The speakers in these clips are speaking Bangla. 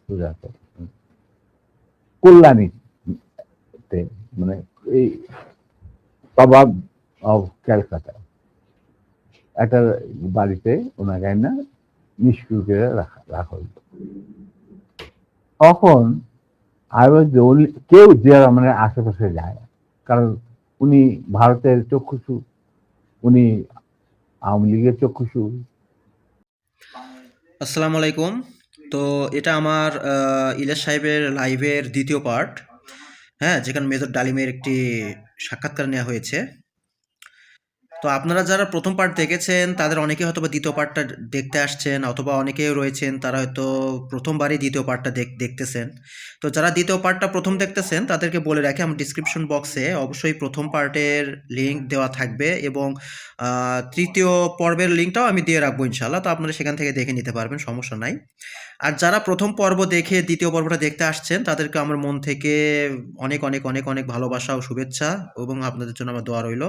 সুজাত কল্যাণীতে, মানে এই কবাব অফ ক্যালকাটা একটা বাড়িতে ওনাকে না নিষ্ক্রিয় করে রাখা হইল। তখন কেউ জিয়া রহমানের আশেপাশে যায় না, কারণ উনি ভারতের চক্ষুষু, উনি আওয়ামী লীগের চক্ষুষু। আসসালামু আলাইকুম। তো এটা আমার ইলিয়াস সাহেবের লাইভের দ্বিতীয় পার্ট, হ্যাঁ, যেখানে মেজর ডালিমের একটি সাক্ষাৎকার নেওয়া হয়েছে। তো আপনারা যারা প্রথম পার্ট দেখেছেন তাদের অনেকে হয়তো বা দ্বিতীয় পার্টটা দেখতে আসছেন, অথবা অনেকেও রয়েছেন তারা হয়তো প্রথমবারই দ্বিতীয় পার্টটা দেখতেছেন। তো যারা দ্বিতীয় পার্টটা প্রথম দেখতেছেন তাদেরকে বলে রাখি, আমার ডিসক্রিপশন বক্সে অবশ্যই প্রথম পার্টের লিঙ্ক দেওয়া থাকবে, এবং তৃতীয় পর্বের লিঙ্কটাও আমি দিয়ে রাখবো ইনশাল্লাহ। তো আপনারা সেখান থেকে দেখে নিতে পারবেন, সমস্যা নাই। আর যারা প্রথম পর্ব দেখে দ্বিতীয় পর্বটা দেখতে আসছেন তাদেরকে আমার মন থেকে অনেক অনেক অনেক অনেক ভালোবাসা ও শুভেচ্ছা, এবং আপনাদের জন্য আমার দোয়া রইল।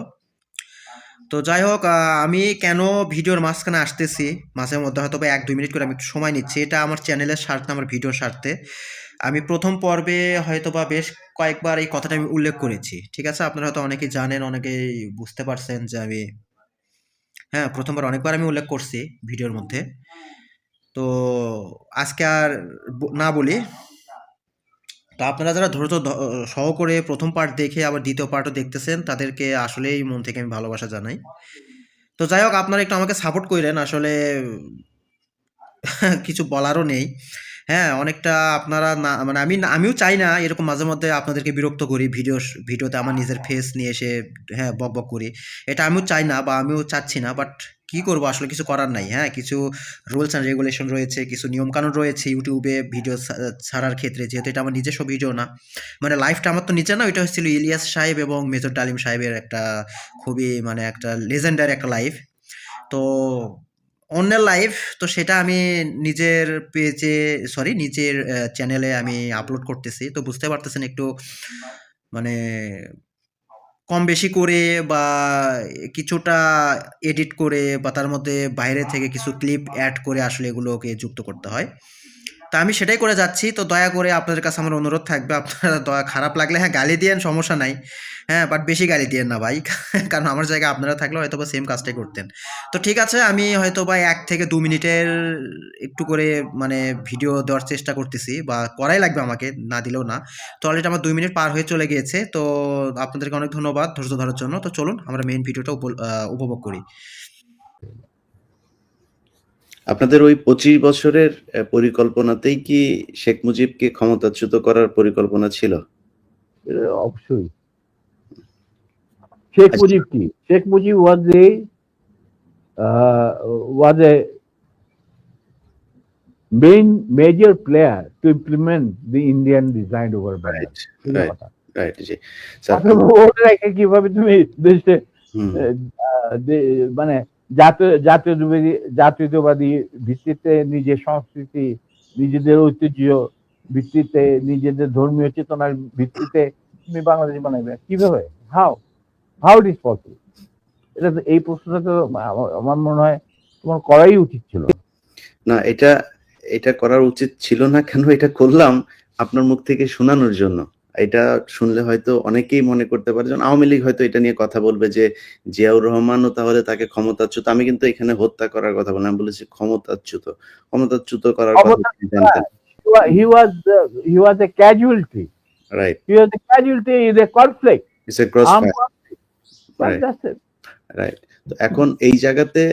তো যাই হোক, আমি কেন ভিডিওর মাঝখানে আসতেছি, মাঝে মধ্যে হয়তো বা 1-2 মিনিট করে আমি একটু সময় নিচ্ছি, এটা আমার চ্যানেলের স্বার্থে, আমার ভিডিওর স্বার্থে। আমি প্রথম পর্বে হয়তো বা বেশ কয়েকবার এই কথাটা আমি উল্লেখ করেছি, ঠিক আছে? আপনারা হয়তো অনেকেই জানেন, অনেকেই বুঝতে পারছেন যে আমি, হ্যাঁ, প্রথমবার অনেকবার আমি উল্লেখ করছি ভিডিওর মধ্যে। তো আজকে আর না বলি। তো আপনারা যারা ধৈর্য সহকারে প্রথম পার্ট দেখে আবার দ্বিতীয় পার্টও দেখতেছেন তাদেরকে আসলেই মন থেকে আমি ভালোবাসা জানাই। তো যাই হোক, আপনারা একটু আমাকে সাপোর্ট কইরেন। আসলে কিছু বলারও নেই। হ্যাঁ, অনেকটা আপনারা না, মানে আমিও চাই না এরকম মাঝে মধ্যে আপনাদেরকে বিরক্ত করি ভিডিওতে আমার নিজের ফেস নিয়ে এসে, হ্যাঁ, বকবক করি। এটা আমিও চাই না, বা আমিও চাচ্ছি না। বাট কি করব, আসলে কিছু করার নাই। হ্যাঁ, কিছু রুলস অ্যান্ড রেগুলেশন রয়েছে, কিছু নিয়মকানুন রয়েছে ইউটিউবে ভিডিও ছাড়ার ক্ষেত্রে, যেহেতু এটা আমার নিজস্ব ভিডিও না। মানে লাইভটা আমার তো নিজে না, ওইটা হচ্ছিল ইলিয়াস সাহেব এবং মেজর ডালিম সাহেবের একটা খুবই, মানে একটা লেজেন্ডারি একটা লাইভ। তো অন্যের লাইভ, তো সেটা আমি নিজের পেজে, সরি, নিজের চ্যানেলে আমি আপলোড করতেছি। তো বুঝতে পারতেছেন একটু, মানে কম বেশি করে, বা কিছুটা এডিট করে, বা তার মধ্যে বাইরে থেকে কিছু ক্লিপ অ্যাড করে আসলে এগুলোকে যুক্ত করতে হয়। তা আমি সেটাই করে যাচ্ছি। তো দয়া করে আপনাদের কাছে আমার অনুরোধ থাকবে, আপনারা খারাপ লাগলে হ্যাঁ গালি দিয়েন, সমস্যা নাই। হ্যাঁ, বাট বেশি গালি দিয়েন না ভাই। কারণ আমার জায়গায় আপনারা থাকলে হয়তো বা সেম কাজটাই করতেন। তো ঠিক আছে, আমি হয়তো বা 1 থেকে 2 মিনিটের একটু করে, মানে ভিডিও দেওয়ার চেষ্টা করতেছি, বা করাই লাগবে আমাকে, না দিলেও না। তো অলরেডি আমার 2 মিনিট পার হয়ে চলে গিয়েছে। তো আপনাদেরকে অনেক ধন্যবাদ ধৈর্য ধরার জন্য। তো চলুন আমরা মেইন ভিডিওটা উপভোগ করি। আপনাদের ওই 25 বছরের পরিকল্পনাতেই কি শেখ মুজিবকে ক্ষমতাচ্যুত করার পরিকল্পনা ছিল? অবশ্যই। শেখ মুজিব কি? Sheikh Mujib was a major player to implement the Indian design over Bangladesh. কিভাবে তুমি দেশে মানে জাতীয়তাবাদী ভিত্তিতে নিজের সংস্কৃতি, নিজেদের ঐতিহ্য ভিত্তিতে, নিজেদের ধর্মীয় চেতনার ভিত্তিতে তুমি বাংলাদেশ বানাইবে কিভাবে? How it is possible? এটা তো, এই প্রশ্নটা তো আমার মনে হয় তোমার করাই উচিত ছিল না। এটা করার উচিত ছিল না কেন, এটা করলাম আপনার মুখ থেকে শোনানোর জন্য। এটা শুনলে হয়তো অনেকেই মনে করতে পারে, যেমন আওয়ামী লীগ হয়তো এটা নিয়ে কথা বলবে যে জিয়াউর রহমানও তাহলে তাকে ক্ষমতাচ্যুত। আমি কিন্তু এখানে হত্যা করার কথা বললাম, আমি বলেছি ক্ষমতাচ্যুত করার কথা জানতেন। He was a casualty. Right. He was a casualty in a conflict. It's a crossfire. Right. That's it. Right. তো এখন এই জায়গাতে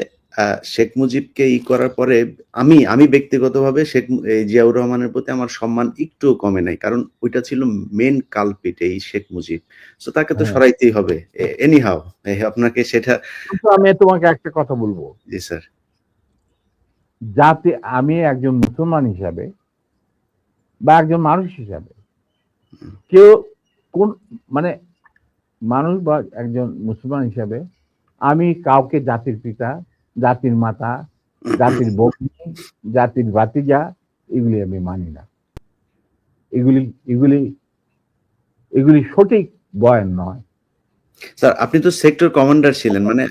শেখ মুজিবকে করার পরে আমি ব্যক্তিগতভাবে জিয়াউর রহমানের প্রতি আমার সম্মান একটু কমে নাই, কারণ ওইটা ছিল মেন কালপিট, এই শেখ মুজিব। তো তাকে তো সরাইতেই হবে এনিহাউ। আপনাকে সেটা, আমি তোমাকে একটা কথা বলবো। জি স্যার। যাতে আমি একজন মুসলমান হিসাবে বা একজন মানুষ হিসাবে, কেউ কোন, মানে মানুষ বা একজন মুসলমান হিসাবে আমি কাউকে জাতির পিতা, জাতির মাতা, জাতির ভগ্নী, জাতির ভাতিজা এগুলি আমি মানি না। এগুলি সঠিক বয়ান নয়। স্যার, আপনি তো সেক্টর কমান্ডার ছিলেন, মানে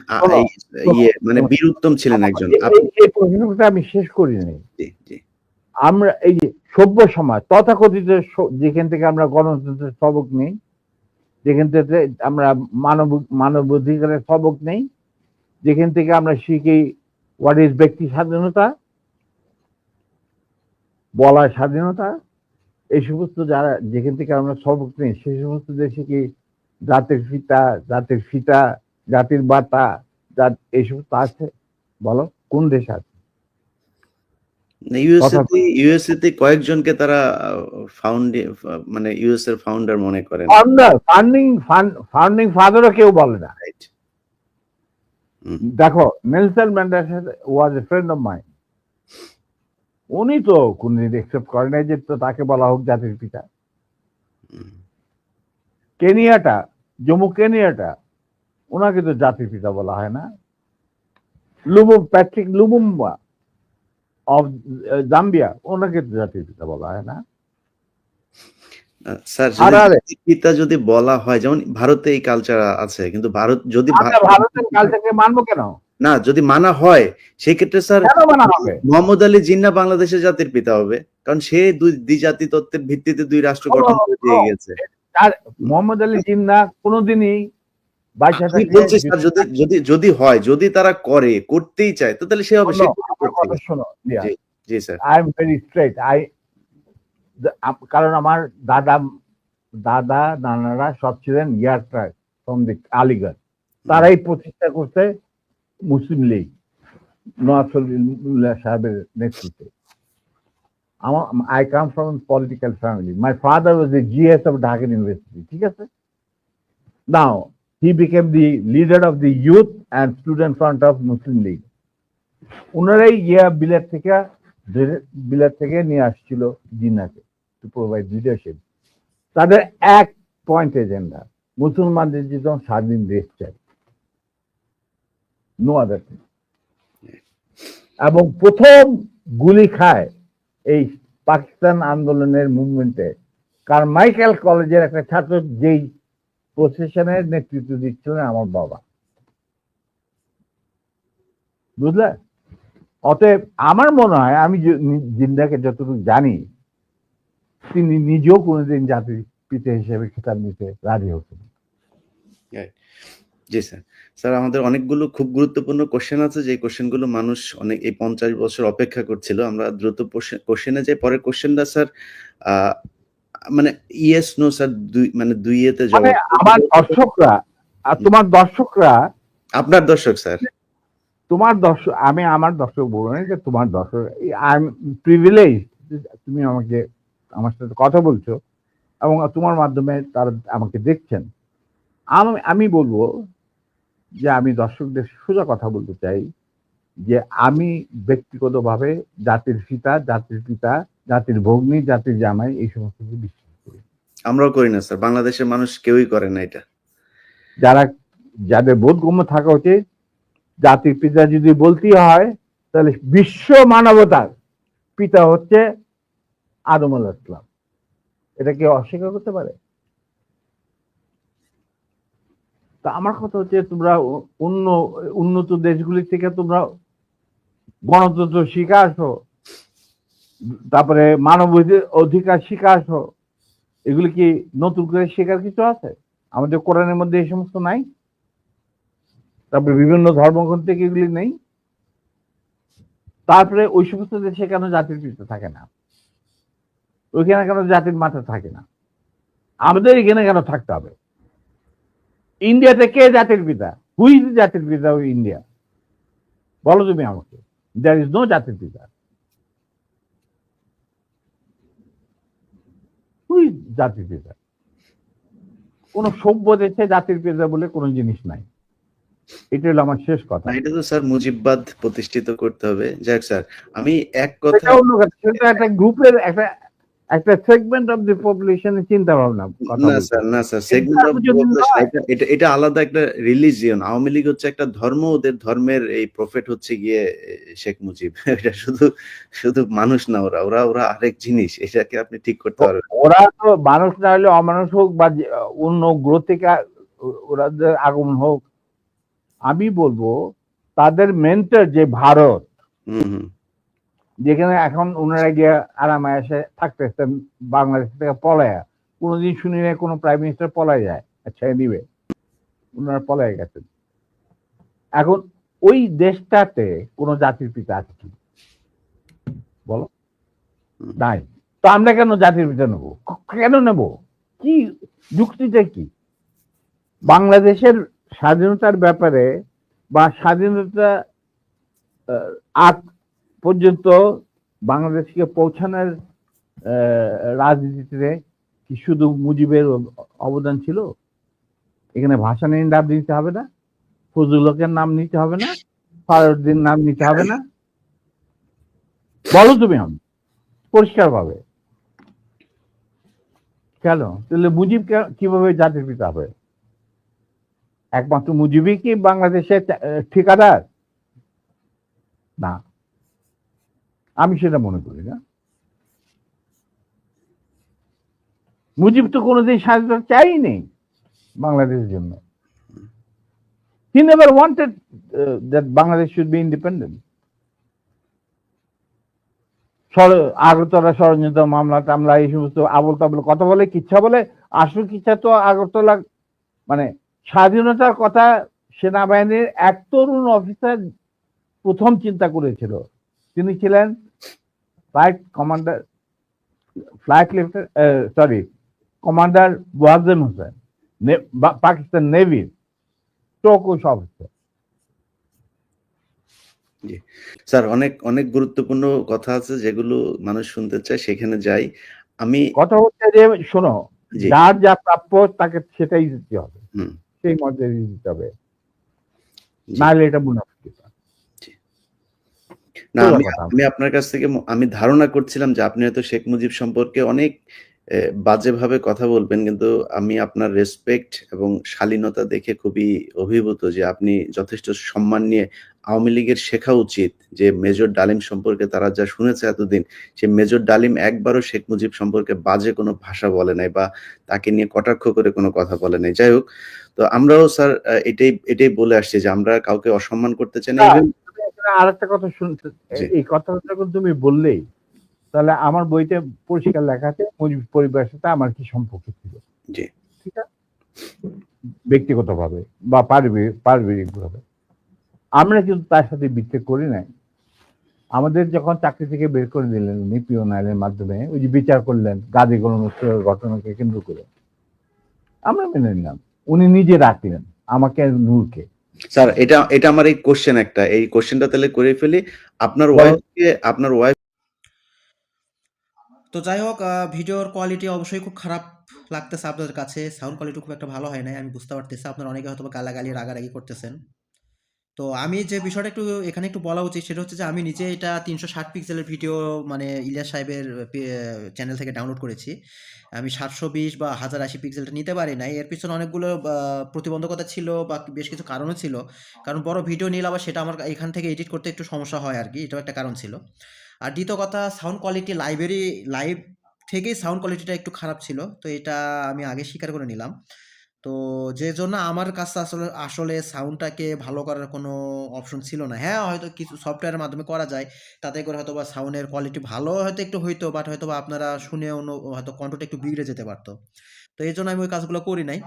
মানে বীর উত্তম ছিলেন একজন। এই প্রশ্নটা আমি শেষ করিনি। জি জি। আমরা এই যে সভ্য সমাজ তথাকথিত যেখান থেকে আমরা গণতন্ত্রের সবক নেই, যেখান থেকে আমরা মানবাধিকারের সবক নেই, যেখান থেকে আমরা শিখি হোয়াট ইজ ব্যক্তি স্বাধীনতা, বলার স্বাধীনতা, এই সমস্ত যারা যেখান থেকে আমরা সবক নেই সেই সমস্ত দেশে কি জাতির ফিতা, জাতির বাতা, এই সমস্ত আছে? বলো কোন দেশ আছে? ইউএসএ তে কয়েকজনকে তারা মানে ইউএস এর ফাউন্ডার মনে করেন। ফাউন্ডিং ফাদারও কেউ বলে না। Right. দেখো Nelson Mandela was a friend of mind, উনি তো কোনদিন একসেপ্ট করে নাই যে তো তাকে বলা হোক জাতির পিতা। কেনিয়াটা, জম্মু কেনিয়াটা, ওনাকে তো জাতির পিতা বলা হয় না। প্যাট্রিক লুমুম্বা অফ জাম্বিয়া, ওনাকে তো জাতির পিতা বলা হয় না। স্যার পিতা যদি বলা হয়, যেমন ভারতে এই কালচার আছে, কিন্তু ভারত যদি ভারতের কালচারকে মানবো কেন? না, যদি মানা হয় সেই ক্ষেত্রে স্যার মানা হবে মোহাম্মদ আলী জিন্নাহ বাংলাদেশের জাতির পিতা হবে, কারণ সে দুই জাতি তত্ত্বের ভিত্তিতে দুই রাষ্ট্র গঠন করে দিয়ে গেছে। আর মোহাম্মদ আলী জিন্নাহ কোনোদিনই বলছি স্যার, যদি হয়, যদি তারা করতেই চায়, তো তাহলে সে হবে। শোনো, জি sir, I am very straight. কারণ আমার দাদা নানারা সব ছিলেন ইয়ারট্রাক ফ্রম দি আলিগড়, তারাই প্রতিষ্ঠা করতে মুসলিম লীগ নওয়াজ শরীফুল্লাহ সাহেবের নেতৃত্বে। I come from a political family. My father was the GS of Dhaka University. ঠিক আছে? Now he became the leader of the youth and student front of Muslim League. উনারাই বিলেত থেকে নিয়ে আসছিল জিন্নাহকে টু প্রোভাইড লিডারশিপ। তাদের এক পয়েন্ট এজেন্ডা, মুসলমানদের যেন স্বাধীন দেশ চাই, নো আদার থিং। এবং প্রথম গুলি খায় এই পাকিস্তান আন্দোলনের মুভমেন্টে কারমাইকেল কলেজের একটা ছাত্র, যেই প্রসেশনের নেতৃত্ব দিচ্ছিলেন আমার বাবা। বুঝলে? অতএব আমার মনে হয়, আমি জিন্নাহকে যতটুকু জানি, তিনি নিজেও কোনোদিন জাতির পিতা হিসেবে খেতাব নিতে রাজি হতেন। জি স্যার। স্যার, আমাদের অনেকগুলো খুব গুরুত্বপূর্ণ কোশ্চেন আছে, যে কোশ্চেনগুলো মানুষ অনেক এই 50 বছর অপেক্ষা করছিল। আমরা দ্রুত কোশ্চেনে যাই। পরের কোশ্চেনটা স্যার মানে ইয়েস নো স্যার, দুই এতে জবাব। আমার দর্শকরা আর তোমার দর্শকরা, আপনার দর্শক স্যার, তোমার দর্শক, আমি আমার দর্শক বলবো না, যে তোমার দর্শক। আই এম প্রিভিলেজ, তুমি আমার সাথে কথা বলছো এবং তোমার মাধ্যমে তারা আমাকে দেখছেন। আমি বলবো যে আমি দর্শকদের সোজা কথা বলতে চাই যে আমি ব্যক্তিগতভাবে জাতির পিতা, জাতির ভগ্নী, জাতির জামাই, এই সমস্ত কিছু বিশ্বাস করি। আমরাও করি না স্যার, বাংলাদেশের মানুষ কেউই করে না এটা। যাদের বোধগম্য থাকা উচিত, জাতির পিতা যদি বলতেই হয়, তাহলে বিশ্ব মানবতার পিতা হচ্ছে আদম আলাইহিস সালাম। এটা কেউ অস্বীকার করতে পারে? তা আমার কথা হচ্ছে, তোমরা উন্নত দেশগুলি থেকে তোমরা গণতন্ত্র শিখে আসো, তারপরে মানব অধিকার শিখে আসো। এগুলি কি নতুন করে শেখার কিছু আছে? আমাদের কোরআনের মধ্যে এই সমস্ত নাই? তারপরে বিভিন্ন ধর্মগ্রন্থ থেকে এগুলি নেই? তারপরে ওই সমস্ত দেশে কেন জাতির পিতা থাকে না? ওইখানে কেন জাতির মাথা থাকে না? আমাদের এখানে কেন থাকতে হবে? ইন্ডিয়াতে কে জাতির পিতা? হু ইজ জাতির পিতা অফ ইন্ডিয়া? বলো তুমি আমাকে। দেয়ার ইজ নো জাতির পিতা। হু ইজ জাতির পিতা? কোন সভ্য দেশে জাতির পিতা বলে কোনো জিনিস নাই। এটা হলো আমার শেষ কথা। এটা তো স্যার মুজিববাদ প্রতিষ্ঠিত করতে হবে। যাই হোক স্যার, আমি এক কথা, সেটা একটা গ্রুপের একটা সেগমেন্ট অফ দি পপুলেশনের চিন্তা ভাবনা। না স্যার, সেগমেন্ট অফ এটা আলাদা একটা রিলিজিয়ন। আওয়ামী লীগ হচ্ছে একটা ধর্ম, ওদের ধর্মের এই প্রফেট হচ্ছে গিয়ে শেখ মুজিব। এটা শুধু মানুষ না, ওরা আরেক জিনিস। এটাকে আপনি ঠিক করতে পারবেন। ওরা তো মানুষ না হলে অমানুষ হোক বা অন্য গ্রহ থেকে ওরাদের আগমন হোক, আমি বলবো তাদের মেন্টর যে যেখানে এখন ওনারা গিয়ে আরামে এসে থাকতেছেন বাংলাদেশ থেকে পলায়া। কোনোদিন শুনি না কোনো প্রাইম মিনিস্টার পলায় যায়, আচ্ছা দিবে, ওনারা পলায় গেছেন। এখন ওই দেশটাতে কোনো জাতির পিতা আছে কি বলো? নাই। তো আমরা কেন জাতির পিতা নেবো? কেন নেব? কি যুক্তিটা কি? বাংলাদেশের স্বাধীনতার ব্যাপারে বা স্বাধীনতা আগ পর্যন্ত বাংলাদেশকে পৌঁছানোর রাজনীতিতে কি শুধু মুজিবের অবদান ছিল? এখানে ভাসানীর নাম নিতে হবে না, ফজলুল হকের নাম নিতে হবে না, ফারুদ্দিন নাম নিতে হবে না? বলো তুমি আমি পরিষ্কার ভাবে। কেন তাহলে মুজিব কিভাবে জাতির পিতা হবে? একমাত্র মুজিবই কি বাংলাদেশের ঠিকাদার? না, আমি সেটা মনে করি না। মুজিব তো কোনোদিন স্বাধীনতা চাইনি বাংলাদেশের জন্য। He never wanted that Bangladesh should be independent. Agartala ষড়যন্ত্র মামলা টামলা এই সমস্ত আবল তাবল কথা বলে, কিচ্ছা বলে। আসল কিচ্ছা তো আগরতলা মানে স্বাধীনতার কথা সেনাবাহিনীর এক তরুণ অফিসার প্রথম চিন্তা করেছিল। তিনি ছিলেন flight commander, commander Wazem Hossain, Pakistan নেভির চৌকুশ অফিসার। জি স্যার, অনেক অনেক গুরুত্বপূর্ণ কথা আছে যেগুলো মানুষ শুনতে চায়, সেখানে যাই আমি। কথা হচ্ছে যে শোনো, যার যা প্রাপ্য তাকে সেটাই দিতে হবে, সেই মর্যাদা দিতে হবে, নাহলে এটা মুনাফিকি। না, আমি আপনার কাছ থেকে আমি ধারণা করছিলাম যে আপনি হয়তো শেখ মুজিব সম্পর্কে অনেক বাজেভাবে কথা বলবেন, কিন্তু আমি আপনার রেসপেক্ট এবং শালীনতা দেখে খুবই অভিভূত যে আপনি যথেষ্ট সম্মান নিয়ে আওয়ামী লীগের শেখা উচিত যে মেজর ডালিম সম্পর্কে তারা যা শুনেছে এতদিন, সে মেজর ডালিম একবারও শেখ মুজিব সম্পর্কে বাজে কোনো ভাষা বলে নাই বা তাকে নিয়ে কটাক্ষ করে কোনো কথা বলে নাই। যাই হোক, তো আমরাও স্যার এটাই বলে আসছি যে আমরা কাউকে অসম্মান করতে চাই না। আর একটা কথা শুনতে, এই কথাটা যখন তুমি বললেই, তাহলে আমার বইতে পরিষ্কার লেখা আছে মুজিব পরিবারের সাথে আমার কি সম্পর্ক ছিল। জি, ঠিক আছে, ব্যক্তিগতভাবে বা পারিবারিক ভাবে আমরা কিন্তু তার সাথে বিচ্ছেদ করি নাই। আমাদের যখন চাকরি থেকে বের করে দিলেন উনি পিওন আইনের মাধ্যমে, ওই যে বিচার করলেন গাজী গোলাম মোস্তফার ঘটনাকে কেন্দ্র করে, আমরা মেনে নিলাম। উনি নিজে রাখলেন আমাকে, নূরকে। স্যার এটা আমার এই কোশ্চেনটা তাহলে করে ফেলি। আপনার ওয়াইফ তো যাই হোক, ভিডিওর কোয়ালিটি অবশ্যই খুব খারাপ লাগতেছে আপনাদের কাছে, সাউন্ড কোয়ালিটি খুব একটা ভালো হয় নাই, আমি বুঝতে পারতেছি। আপনারা অনেকে হয়তো গালাগালি রাগারাগি করতেছেন। তো আমি যে বিষয়টা এখানে একটু বলা উচিত সেটা হচ্ছে যে আমি নিজে এটা 360 পিক্সেলের ভিডিও মানে ইলিয়াস সাহেবের চ্যানেল থেকে ডাউনলোড করেছি। আমি 720 বা 1080 পিক্সেলটা নিতে পারি নাই। এর পিছনে অনেকগুলো প্রতিবন্ধকতা ছিল বা বেশ কিছু কারণও ছিল। কারণ বড় ভিডিও নিলে আবার সেটা আমার এখান থেকে এডিট করতে একটু সমস্যা হয় আর কি, এটাও একটা কারণ ছিল। আর দ্বিতীয় কথা, সাউন্ড কোয়ালিটি লাইভ থেকেই সাউন্ড কোয়ালিটিটা একটু খারাপ ছিল। তো এটা আমি আগে স্বীকার করে নিলাম। তো যে জন্য আমার কাছে আসলে সাউন্ডটাকে ভালো করার কোনো অপশন ছিল না। হ্যাঁ, হয়তো কিছু সফটওয়্যারের মাধ্যমে করা যায়, তাতে করে হয়তো বা সাউন্ডের কোয়ালিটি ভালো হয়তো একটু হইতো, বাট হয়তো বা আপনারা শুনে হয়তো কণ্ঠটা একটু বিগড়ে যেতে পারতো। তো এই জন্য আমি ওই কাজগুলো করি নাই।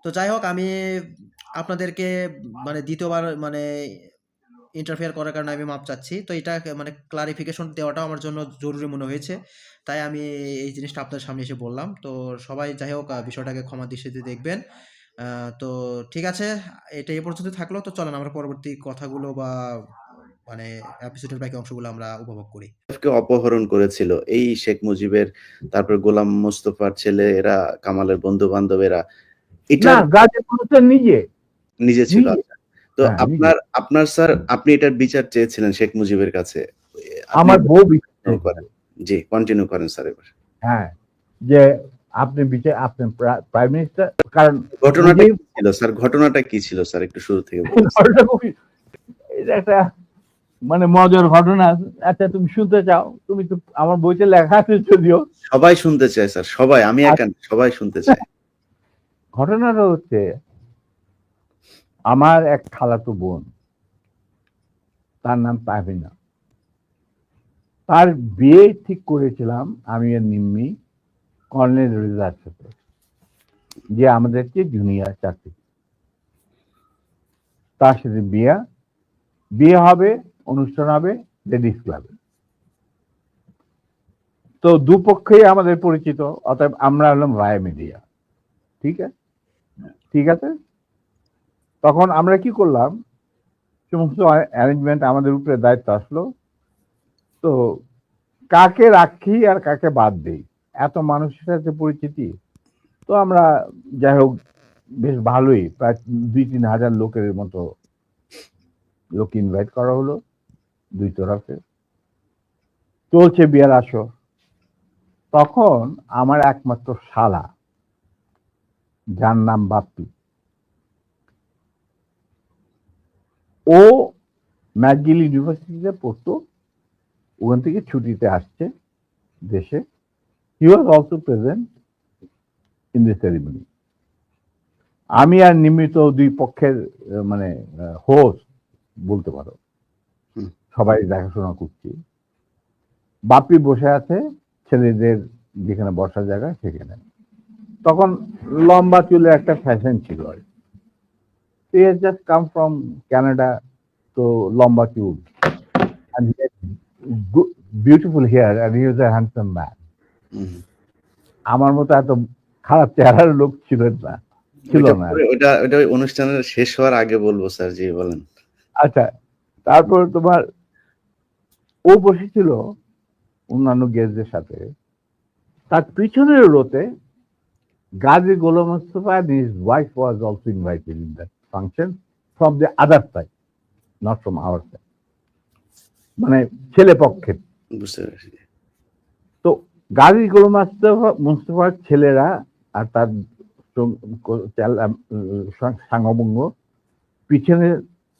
তো যাই হোক, আমি আপনাদেরকে মানে দ্বিতীয়বার মানে ইন্টারফেয়ার করার কারণে আমি মাপ চাচ্ছি। তো এটা মানে ক্লারিফিকেশন দেওয়াটাও আমার জন্য জরুরি মনে হয়েছে, তাই আমি এই জিনিসটা আপনার সামনে এসে বললাম। তো সবাই যাই হোক বিষয়টাকে ক্ষমা দৃষ্টিতে দেখবেন। তো ঠিক আছে, এটা এই পর্যন্ত থাকলো। তো চলেন আমরা পরবর্তী কথাগুলো বা মানে এপিসোডের বাকি অংশগুলো আমরা উপভোগ করি। অপহরণ করেছিল এই শেখ মুজিবের, তারপর গোলাম মোস্তফার ছেলে, এরা কামালের বন্ধু বান্ধবেরা, এটা নিজে ছিল। তো আপনার স্যার, আপনি এটার বিচার চেয়েছিলেন শেখ মুজিবের কাছে, আমার বউ করেন। জি, কন্টিনিউ করেন স্যার এবার। হ্যাঁ, যে আপনি প্রাইম মিনিস্টার, কারণ ঘটনাটা কি ছিল স্যার? ঘটনাটা কি ছিল স্যার, একটু শুরু থেকে বলুন। এটা একটা মানে মজার ঘটনা। আচ্ছা, তুমি শুনতে চাও? তুমি তো আমার বইতে লেখা আছে যদিও। সবাই শুনতে চায় স্যার, সবাই, আমি একা, সবাই শুনতে চায়। ঘটনাটা হচ্ছে, আমার এক খালাতো বোন, তার নাম তাহমিনা। তার বিয়ে ঠিক করেছিলাম আমি আর নিম্মি কর্নেল রেজার সাথে, যে আমাদের চেয়ে জুনিয়র চাকরি। তার সাথে বিয়ে হবে, অনুষ্ঠান হবে লেডিস ক্লাবে। তো দুপক্ষেই আমাদের পরিচিত, অতএব আমরা হলাম রায় মিডিয়া। ঠিক আছে, ঠিক আছে। তখন আমরা কি করলাম, সমস্ত অ্যারেঞ্জমেন্ট আমাদের উপরে দায়িত্ব আসলো। তো কাকে রাখি আর কাকে বাদ দেই, এত মানুষের সাথে পরিচিতি। তো আমরা যাই হোক বেশ ভালোই, প্রায় 2-3 হাজার লোকের মতো লোক ইনভাইট করা হলো দুই তরফে। চলছে বিয়ার আসর। তখন আমার একমাত্র শালা, যার নাম বাপ্পি, ও ম্যাকগিল ইউনিভার্সিটিতে পড়তো, ওখান থেকে ছুটিতে আসছে দেশে। He was also present in the ceremony. আমি আর নিমিত দুই পক্ষের মানে হোস্ট বলতে পারো, সবাই দেখাশোনা করছি। বাপি বসে আছে ছেলেদের যেখানে বসার জায়গা সেখানে। তখন লম্বা চুলের একটা ফ্যাশন ছিল আর he has just come from Canada, তো লম্বা চুল, and he had beautiful hair and he was a handsome man. আমার মতো এত খারাপ চেহারার লোক ছিল না। ওটা ওই অনুষ্ঠানের শেষ হওয়ার আগে বলবো স্যার, জি বলেন। আচ্ছা, তারপর তোমার ও বসেছিল অন্যান্য গেস্টদের সাথে। তার পিছনের রোতে গাজী গোলাম Mustafa and his wife was also invited in that function from the other side, not from our side, মানে ছেলে পক্ষের। বুঝতে পেরেছি। তো গাজী গোলাম মুস্তফার ছেলেরা আর তার সাঙ্গবঙ্গ পিছনের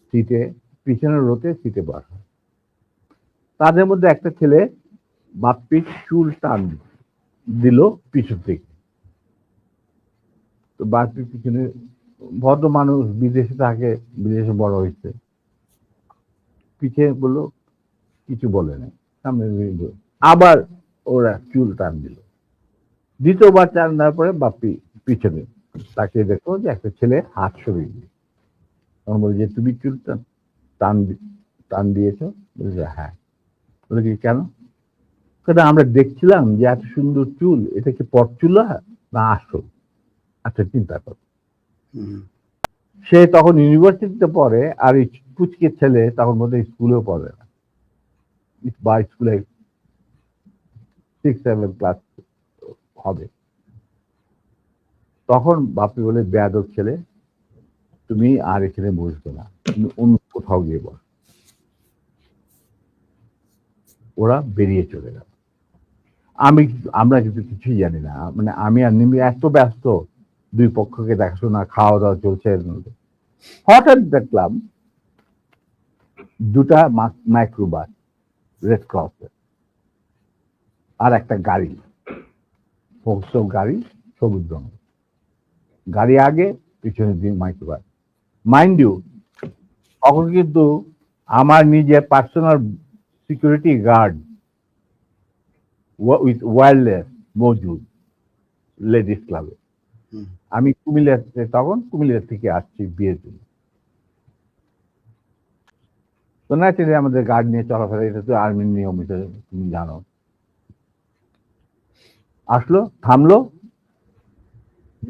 সিটে, পিছনের রোতে সিটে বসা। তাদের মধ্যে একটা ছেলে বাপ্পির চুল টান দিল পিছন থেকে। তো বাপ্পির পিছনে, ভদ্র মানুষ, বিদেশে থাকে, বিদেশে বড় হয়েছে, পিছিয়ে বললো, কিছু বলে নাই, সামনে আবার ওরা চুল টান দিল। দ্বিতীয়বার টান দেওয়ার পরে বাপ্পি পিছনে তাকে দেখো যে একটা ছেলে হাত সরিয়ে দিল। তখন বলে যে তুমি চুল টান দিয়েছ? বলে হ্যাঁ। বলে কি কেন? আমরা দেখছিলাম যে এত সুন্দর চুল, এটা কি পরচুলা না আসল? আচ্ছা চিন্তা কর। সে তখন ইউনিভার্সিটিতে পড়ে, আর এই পুচকে ছেলে তখন মধ্যে স্কুলেও পড়ে না, বা স্কুলে 6-7 ক্লাস হবে। তখন বাপি বলে, বেয়াদব ছেলে, তুমি আর এখানে বসবে না, তুমি অন্য কোথাও গিয়ে বস। ওরা বেরিয়ে চলে গেল। আমরা কিন্তু কিছুই জানি না, মানে আমি আর নিমি এত ব্যস্ত, দুই পক্ষকে দেখাশোনা, খাওয়া দাওয়া চলছে। হঠাৎ দেখলাম দুটা মাইক্রোবাস, রেড ক্রসের, আর একটা গাড়ি, গাড়ি, সবুজ রঙ গাড়ি আগে, পিছনের দিকে মাইক্রোবাস। মাইন্ড ইউ, তখন কিন্তু আমার নিজের personal security guard with wireless মজুদ লেডিস ক্লাবে। আমি তখন কুমিল্লা থেকে আসছি বিয়ের জন্য। তো ন্যাচারালি আমাদের গার্ড নিয়ে চলাফেরা, এটা তো আর্মির নিয়ম, এটা তুমি জানো। আসলো, থামলো,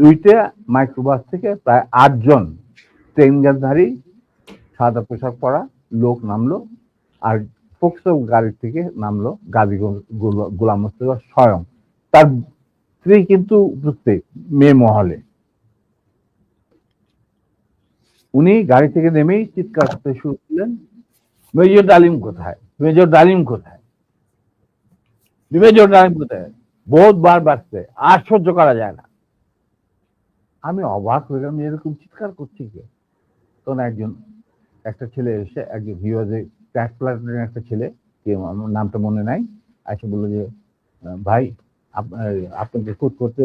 দুইটা মাইক্রোবাস থেকে প্রায় 8 জন ট্রেনগানধারী সাদা পোশাক পরা লোক নামলো, আর ফোকসো গাড়ি থেকে নামলো গাজী গোলাম মুস্তফা স্বয়ং। তার স্ত্রী কিন্তু উপস্থিত মেয়ে মহলে। উনি গাড়ি থেকে নেমেই চিৎকার করতে শুরু করলেন, মেজর ডালিম কোথায়, মেজর ডালিম কোথায়, মেজর ডালিম কোথায়? বহুতবার বাড়ছে, আর সহ্য করা যায় না। আমি অবাক হয়ে গেলাম, এরকম চিৎকার করছি কে? তখন একটা ছেলে এসে, একজন হিওয়াজে ট্র্যাক প্লাটুনের একটা ছেলে, আমার নামটা মনে নাই, এসে বললো যে ভাই আপনাকে কোট করতে,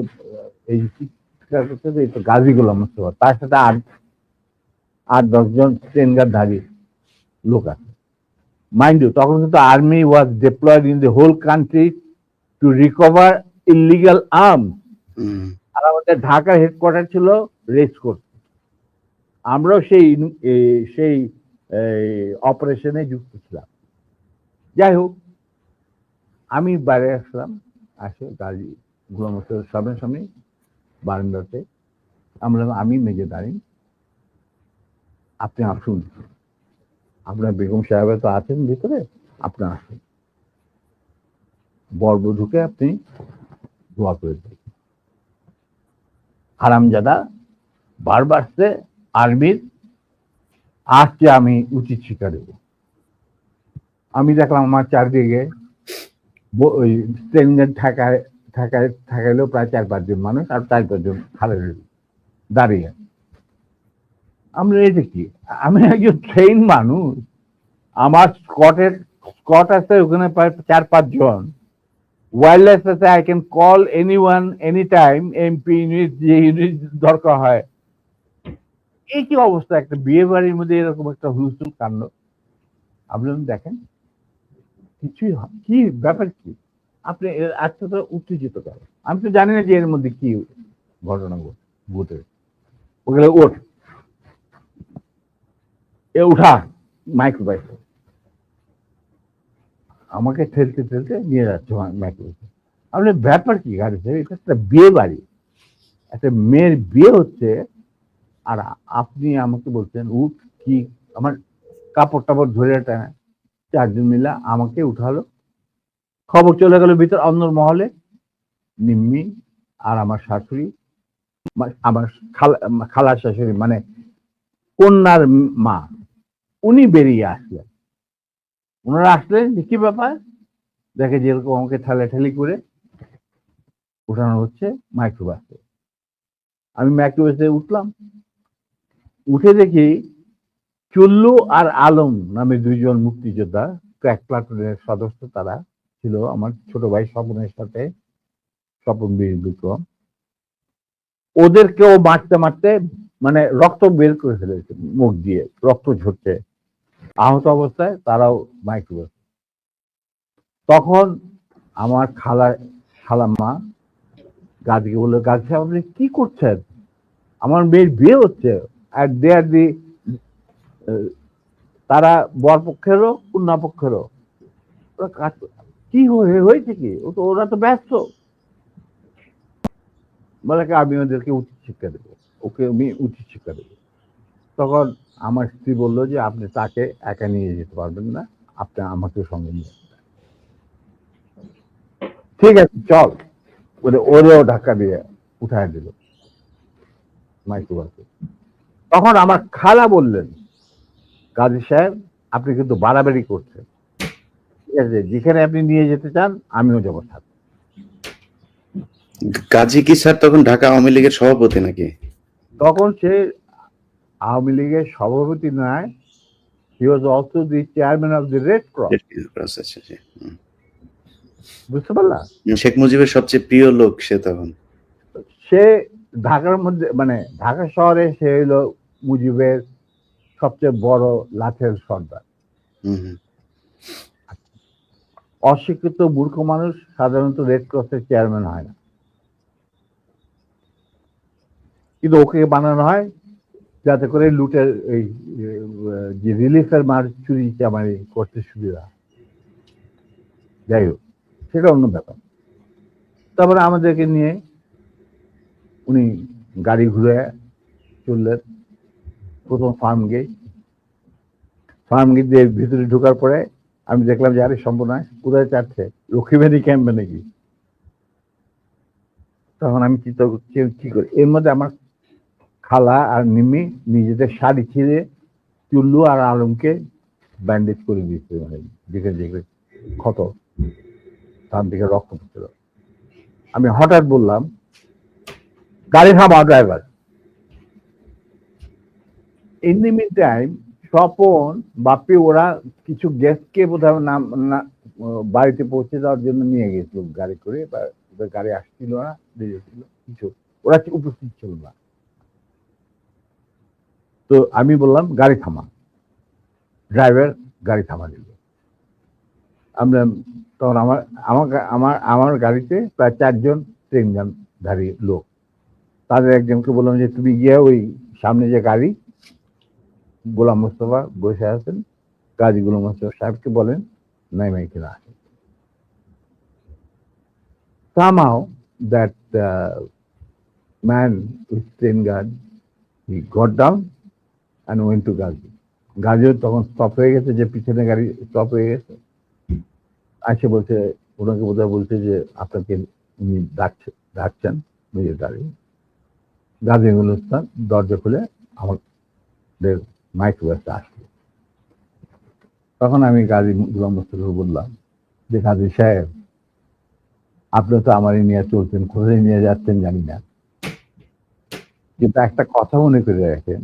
এই চিৎকার করতে এই তো গাজী গোলাম মুস্তফা, তার সাথে 8-10 জন ট্রেনগারধারী লোক আছে। মাইন্ড ইউ, তখন কিন্তু army was deployed in the whole country to recover illegal arms. Hmm, আর আমাদের ঢাকার হেডকোয়ার্টার ছিল রেস কোর্স। আমরাও সেই অপারেশনে যুক্ত ছিলাম। যাই হোক, আমি বাইরে আসলাম, আসে গাড়ি ঘোরামতো সামনে বারান্দাতে। আমি মেজে দাঁড়িয়ে, আপনি আসুন, আপনার বেগম সাহেব তো আছেন ভিতরে, আপনি আসুন, বরবধূকে আপনি দোয়া করে দিন। হারামজাদা বারবার সে আর্মির আজকে আমি উচিত শিক্ষা দেব। আমি দেখলাম আমার চারদিকে ওই স্ট্রেঞ্জার ঠেকাইলেও প্রায় 4-5 জন মানুষ, আর 4-5 জন খালে দাঁড়িয়ে। আমরা এই দেখি, আমি একজন ট্রেন মানুষ, আমার স্কট আছে ওখানে প্রায় 4-5 জন, ওয়্যারলেস আছে, I can call anyone any time, MP unit, যে ইউনিট দরকার হয়। এই কি অবস্থা, একটা বিয়ে বাড়ির মধ্যে এরকম একটা হুলস্থুল কাণ্ড। আপনি দেখেন কিছুই কি ব্যাপার, কি আপনি এতটা উত্তেজিত করেন? আমি তো জানি না যে এর মধ্যে কি ঘটনা ঘটে। ওগুলো ওঠ, এ উঠা, মাইক্রোবাইস আমাকে ঠেলতে ঠেলতে নিয়ে যাচ্ছে মাইক্রোবাইস। আপনি ব্যাপার কি গাড়িতে? এটা একটা বিয়ে বাড়ি, একটা মেয়ের বিয়ে হচ্ছে, আর আপনি আমাকে বলছেন উঠ। কি আমার কাপড় টাপড় ধরে টানা 4 জন মিলা আমাকে উঠালো। খবর চলে গেল ভিতর অন্য মহলে। নিম্মি আর আমার শাশুড়ি, আমার খালার শাশুড়ি মানে কন্যার মা, উনি বেরিয়ে আসলেন। ওনারা আসলেন যে কি ব্যাপার, দেখে যেরকম আমাকে ঠেলাঠেলি করে উঠানো হচ্ছে মাইক্রোবাসে। আমি মাইক্রোবাসে উঠলাম, উঠে দেখি চুল্লু আর আলম নামে 2 জন মুক্তিযোদ্ধা, ক্র্যাক প্লাটুনের সদস্য, তারা ছিল আমার ছোট ভাই স্বপনের সাথে, স্বপন বীর বিক্রম। ওদেরকেও মারতে মারতে মানে রক্ত বের করে ফেলেছে, মুখ দিয়ে রক্ত ঝরছে, আহত অবস্থায় তারাও মাইক্রোবাস। তখন আমার খালাম্মা গাজীকে বললো, গাজী সাহেব আপনি কি করছেন? আমার মেয়ের বিয়ে হচ্ছে, আর দে আর দি, তারা বর পক্ষেরও কন্যা পক্ষেরও। কি হয়েছে কি? ওরা তো ব্যস্ত। বলে আমি ওদেরকে উচিত শিক্ষা দেবো, ওকে আমি উচিত শিক্ষা দেবো। তখন আমার স্ত্রী বললো যে আপনি তাকে একা নিয়ে যেতে পারবেন না, আপনি আমাকে সঙ্গে নিয়ে আসবেন। ঠিক আছে চল, ওরেও ধাক্কা দিয়ে উঠায় দিল মাইক্রোবাসে। তখন আমার খালা বললেন, গাজী সাহেব আপনি কিন্তু বাড়াবাড়ি করছেন, ঠিক আছে, যেখানে আপনি নিয়ে যেতে চান আমিও যাবো সাথে। গাজী কি স্যার তখন ঢাকা আওয়ামী লীগের সভাপতি নাকি? তখন সে আওয়ামী লীগের সভাপতি নয়, he was also the chairman of the Red Cross. আচ্ছা, আচ্ছা, হুম। বুঝতে পারলা? শেখ মুজিবের সবচেয়ে প্রিয় লোক সে তখন। সে ঢাকার মধ্যে মানে ঢাকা শহরে সে হলো মুজিবের সবচেয়ে বড় লাঠের সর্দার। অশিক্ষিত মূর্খ মানুষ সাধারণত রেড ক্রসের চেয়ারম্যান হয় না, কিন্তু ওকে বানানো হয় যাতে করে লুটের এই যে রিলিফের মার চুরি চামারি করতে সুবিধা। যাই হোক, সেটা অন্য ব্যাপার। তারপরে আমাদেরকে নিয়ে উনি গাড়ি ঘুরে চললেন প্রথম ফার্ম গেট দিয়ে ভিতরে ঢোকার পরে আমি দেখলাম যে আরে সম্পূর্ণ কোথায় চাচ্ছে, লক্ষ্মীবাড়ি ক্যাম্পে নাকি। তখন আমি কি করি, এর মধ্যে আমার খালা আর নিম্মি নিজেদের শাড়ি ছিঁড়ে চুল্লু আর আলমকে ব্যান্ডেজ করে দিয়েছে, মানে যেখানে ক্ষত, তার দিকে রক্ত পড়ছিল। আমি হঠাৎ বললাম, গাড়ি থামা driver. In the meantime Swapan Bapi ওরা কিছু গেস্টকে বোধহয় নাম বাড়িতে পৌঁছে দেওয়ার জন্য নিয়ে গেছিল গাড়ি করে, বা ওদের গাড়ি আসছিল না, ছিল কিছু, ওরা উপস্থিত ছিল না। তো আমি বললাম গাড়ি থামা, ড্রাইভার গাড়ি থামা দিল। আমরা তখন আমার আমার আমার আমার গাড়িতে প্রায় 4 জন ট্রেন গানধারী লোক। তাদের একজনকে বললাম যে তুমি গিয়ে ওই সামনে যে গাড়ি গোলাম মোস্তফা বসে আছেন, গাজী গোলাম মোস্তফা সাহেবকে বলেন নাইমা এখানে আসেন। Somehow that man with train guard, he got down and went to Gazi. গাজীও তখন স্টপ হয়ে গেছে, যে পিছনে গাড়ি স্টপ হয়ে গেছে। আসে বলছে, ওনাকে বোধহয় বলছে যে আপনাকে উনি ডাকছেন নিজের গাড়ি। গাজী গুলস্তান দরজা খুলে আমাদের মাইক্রোবাসে আসলো। তখন আমি গাজী গোলাম মোস্তফাকে বললাম যে গাজী সাহেব, আপনি তো আমারই নিয়ে চলছেন, কোথায় নিয়ে যাচ্ছেন জানি না, কিন্তু একটা কথা মনে করে রাখেন,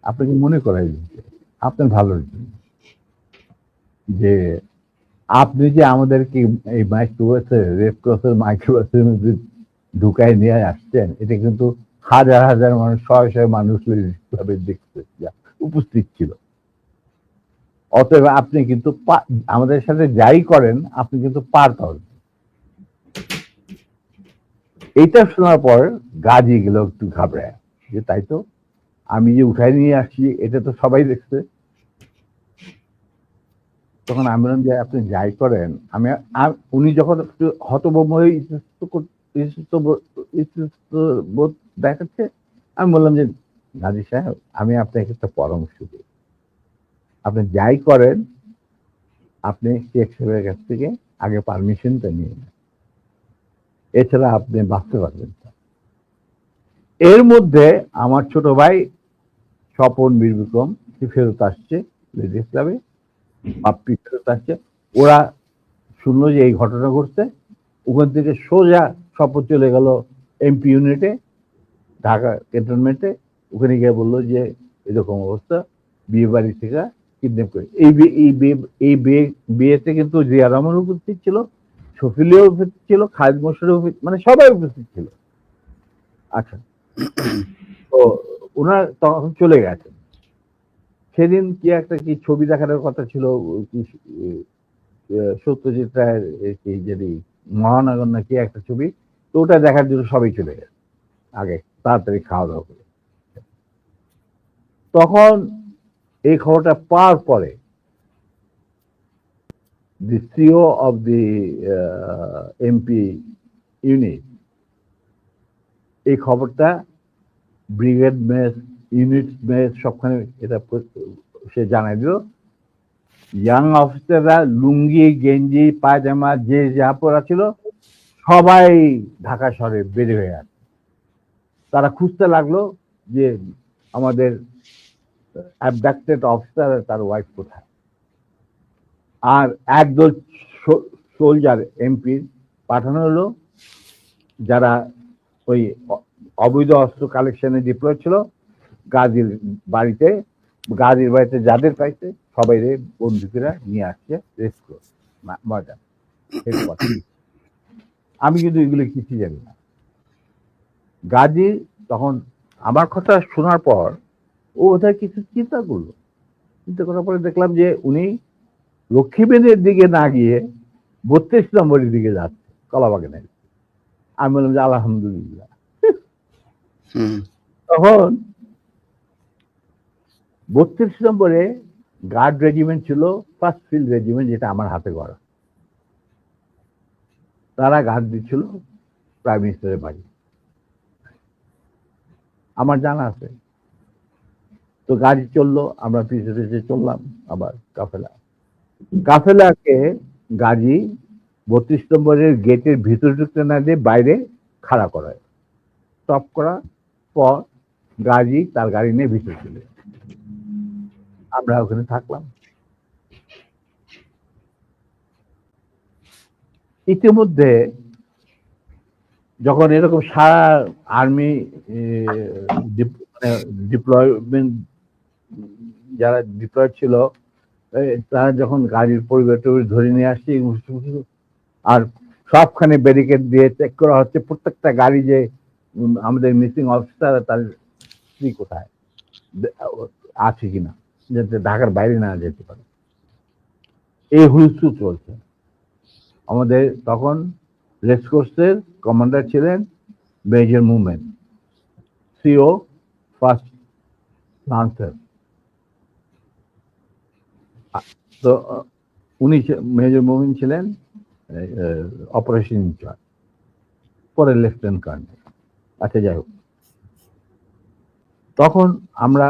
আপনাকে মনে করাই দিচ্ছে আপনার ভালোর জন্য, যে আপনি যে আমাদেরকে এই মাইক্রোবাসে, রেড ক্রসের মাইক্রোবাসের মধ্যে ঢুকায় নিয়ে আসছেন, এটা কিন্তু হাজার হাজার মানুষ, শয়ে শয়ে মানুষ ভাবে দেখতে উপস্থিত ছিল। অতএব আপনি কিন্তু আমাদের সাথে যাই করেন আপনি কিন্তু পার পাবেন। এইটা শোনার পর গাজী গেল একটু ঘাবড়ায়, যে তাই তো, আমি যে উঠাই নিয়ে আসছি এটা তো সবাই দেখছে। তখন আমি বললাম যে আপনি যাই করেন, উনি যখন একটু হতভম্ব হয়ে বোধ দেখাচ্ছে, আমি বললাম যে গাজী সাহেব, আমি আপনাকে একটা পরামর্শ দিই, আপনি যাই করেন আপনি শেখ সাহেবের কাছ থেকে আগে পারমিশনটা নিয়ে নেন, এছাড়া আপনি বাঁচতে পারবেন না। এর মধ্যে আমার ছোট ভাই স্বপন বীর বিক্রম ফেরত আসছে লেডিস ক্লাবে, বাপ্পি ফেরত আসছে। ওরা শুনলো যে এই ঘটনা ঘটছে, ওখান থেকে সোজা স্বপন চলে গেল এমপি ইউনিটে, ঢাকা ক্যান্টনমেন্টে। ওখানে গিয়ে বললো যে এরকম অবস্থা, বিয়ে বাড়ি থেকে কিডন্যাপ করে। এই বিয়েতে কিন্তু জিয়া রহমান উপস্থিত ছিল, শফিলিও উপস্থিত ছিল, খালিদ মোশাররফ, মানে সবাই উপস্থিত ছিল। আচ্ছা, তো ওনারা তখন চলে গেছেন। সেদিন কি একটা কি ছবি দেখানোর কথা ছিল, সত্যজিৎ রায়ের কি যদি মহানগর না কি একটা ছবি, তো ওটা দেখার জন্য সবাই চলে গেছে আগে তাড়াতাড়ি খাওয়া দাওয়া করে। তখন এই খবরটা পাওয়ার পরে the CEO of the MP unit এই খবরটা ব্রিগেড মেস, ইউনিট মেস সবখানে এটা সে জানাই দিল। ইয়াং অফিসাররা লুঙ্গি গেঞ্জি পায়জামা যে যা পরা ছিল সবাই ঢাকা শহরে বের হয়ে আসে। তারা খুঁজতে লাগলো যে আমাদের অ্যাবডাক্টেড অফিসার তার ওয়াইফ কোথায়। আর একদল সোলজার এমপি পাঠানো হলো, যারা ওই অবৈধ অস্ত্র কালেকশনে ডিপ্লয় ছিল গাজীর বাড়িতে। গাজীর বাড়িতে যাদের পাইছে সবাই বন্দুকেরা নিয়ে আসছে রেস্ট ময়দান। আমি কিন্তু এগুলো কিছু জানি না। গাজী তখন আমার কথা শোনার পর ও ওদের কিছু চিন্তা করলো, চিন্তা করার পরে দেখলাম যে উনি লক্ষ্মীবেনের দিকে না গিয়ে 32 নম্বরের দিকে যাচ্ছে, কলাবাগানের। আমি বললাম যে আলহামদুলিল্লাহ। তখন 32 নম্বরে গার্ড রেজিমেন্ট ছিল, ফার্স্ট ফিল্ড রেজিমেন্ট, যেটা আমার হাতে গড়া। তারা গার্ড দিচ্ছিল প্রাইম মিনিস্টারের বাড়ি, আমার জানা আছে। তো গাড়ি চললো, আমরা পিছিয়ে পিছিয়ে চললাম আবার কাফেলাকে গাজী 32 নম্বরের গেটের ভিতরে ঢুকতে না দিয়ে বাইরে খাড়া করায়। স্টপ করার পর গাজী তার গাড়ি নিয়ে ভিতরে চলে, আমরা ওখানে থাকলাম। ইতিমধ্যে যখন এরকম সারা আর্মি ডিপ্লয়মেন্ট যারা ডিপ্লয় ছিল তারা যখন গাড়ির পরিবার ধরে নিয়ে আসছে, আর সবখানে ব্যারিকেড দিয়ে চেক করা হচ্ছে প্রত্যেকটা গাড়ি যে আমাদের মিসিং অফিসার তার স্ত্রী কোথায় আছে কিনা, যাতে ঢাকার বাইরে না যেতে পারে। এই হুলস্থুল চলছে। আমাদের তখন রেসকোর্সের কমান্ডার ছিলেন major movement, CO first lancer. তো উনি মেজর মুভমেন্ট ছিলেন অপারেশন ইনচার্জ, পরে লেফটেন্যান্ট কর্নেল। আচ্ছা, যাই হোক, তখন আমরা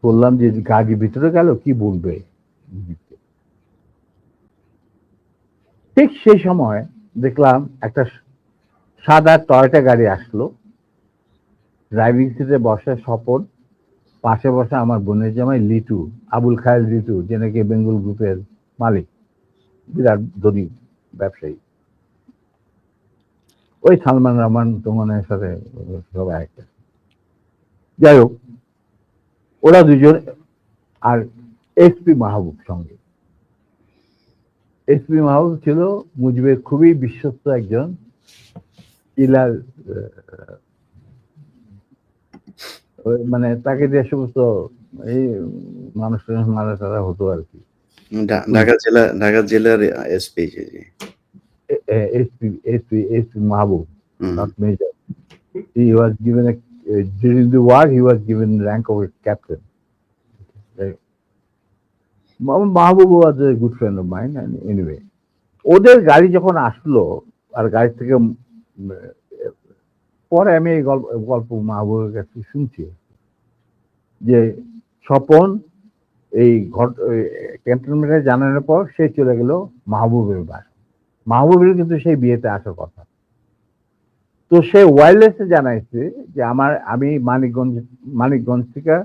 বললাম যে গাড়ি ভিতরে গেল, কি বলবে। ঠিক সেই সময় দেখলাম একটা সাদা টয়োটা গাড়ি আসলো, ড্রাইভিং সিটে বসে স্বপন, পাশে বসে আমার বোনের জামাই লিটু, আবুল খায়ের লিটু, যে নাকি বেঙ্গল গ্রুপের মালিক, বিরাট ধনী ব্যবসায়ী। ওই সালমান রহমান তোমানের সাথে সবাই একটা। যাই হোক, ওরা দুজন, আর এসপি মাহবুব সঙ্গে। এসপি মাহবুব ছিল মুজিবের খুবই বিশ্বস্ত একজন কিলার, মানে তাকে যে সমস্ত এই মানুষ মারা টারা হতো আর কি। ঢাকা জেলার SP. SP Mahbub, not major. He was given during the war he was given rank of a captain. Mahbub was a good friend of mine, and anyway, ওদের গাড়ি যখন আসলো, আর গাড়ি থেকে পরে আমি এই গল্প মাহবুবের কাছে শুনছি যে স্বপন এই ক্যান্টনমেন্টে জানানোর পর সে চলে গেল মাহবুবের বাসা। মাহবুবের কিন্তু সেই বিয়েতে আসার কথা। তো সে ওয়্যারলেসে জানাইছে যে আমি মানিকগঞ্জ থেকে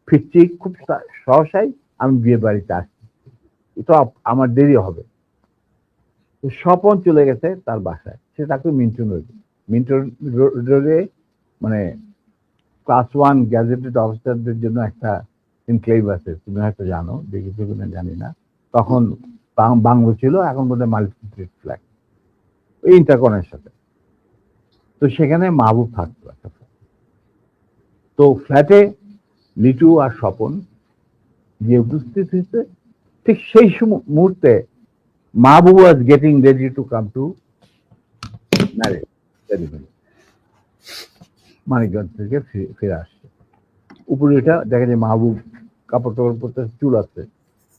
ফিরছি, খুব সহসাই আমি বিয়ে বাড়িতে আসছি, তো আমার দেরি হবে। তো স্বপন চলে গেছে তার বাসায়। সে তাকে মিন্টন রোডে, মানে ক্লাস 1 গ্যাজেটেড অফিসারদের জন্য একটা এনক্লেভ আছে, তুমি হয়তো জানো, দেখেছো কিনা জানি না। তখন বাংলো ছিল, এখন বোধহয় মাল্টিপ্লেক্স ফ্ল্যাট, ওই ইন্টারকনের সাথে। তো সেখানে মাহবুব থাকতো একটা। তো ফ্ল্যাটে লিটু আর স্বপন গিয়ে উপস্থিত হয়েছে। ঠিক সেই মুহূর্তে Mahbub was getting ready to come to marriage ceremony. Manikganj থেকে ফিরে আসছে। উপরে এটা দেখা যায় মাহবুব কাপড় টাপড় পরতে, চুল আছে।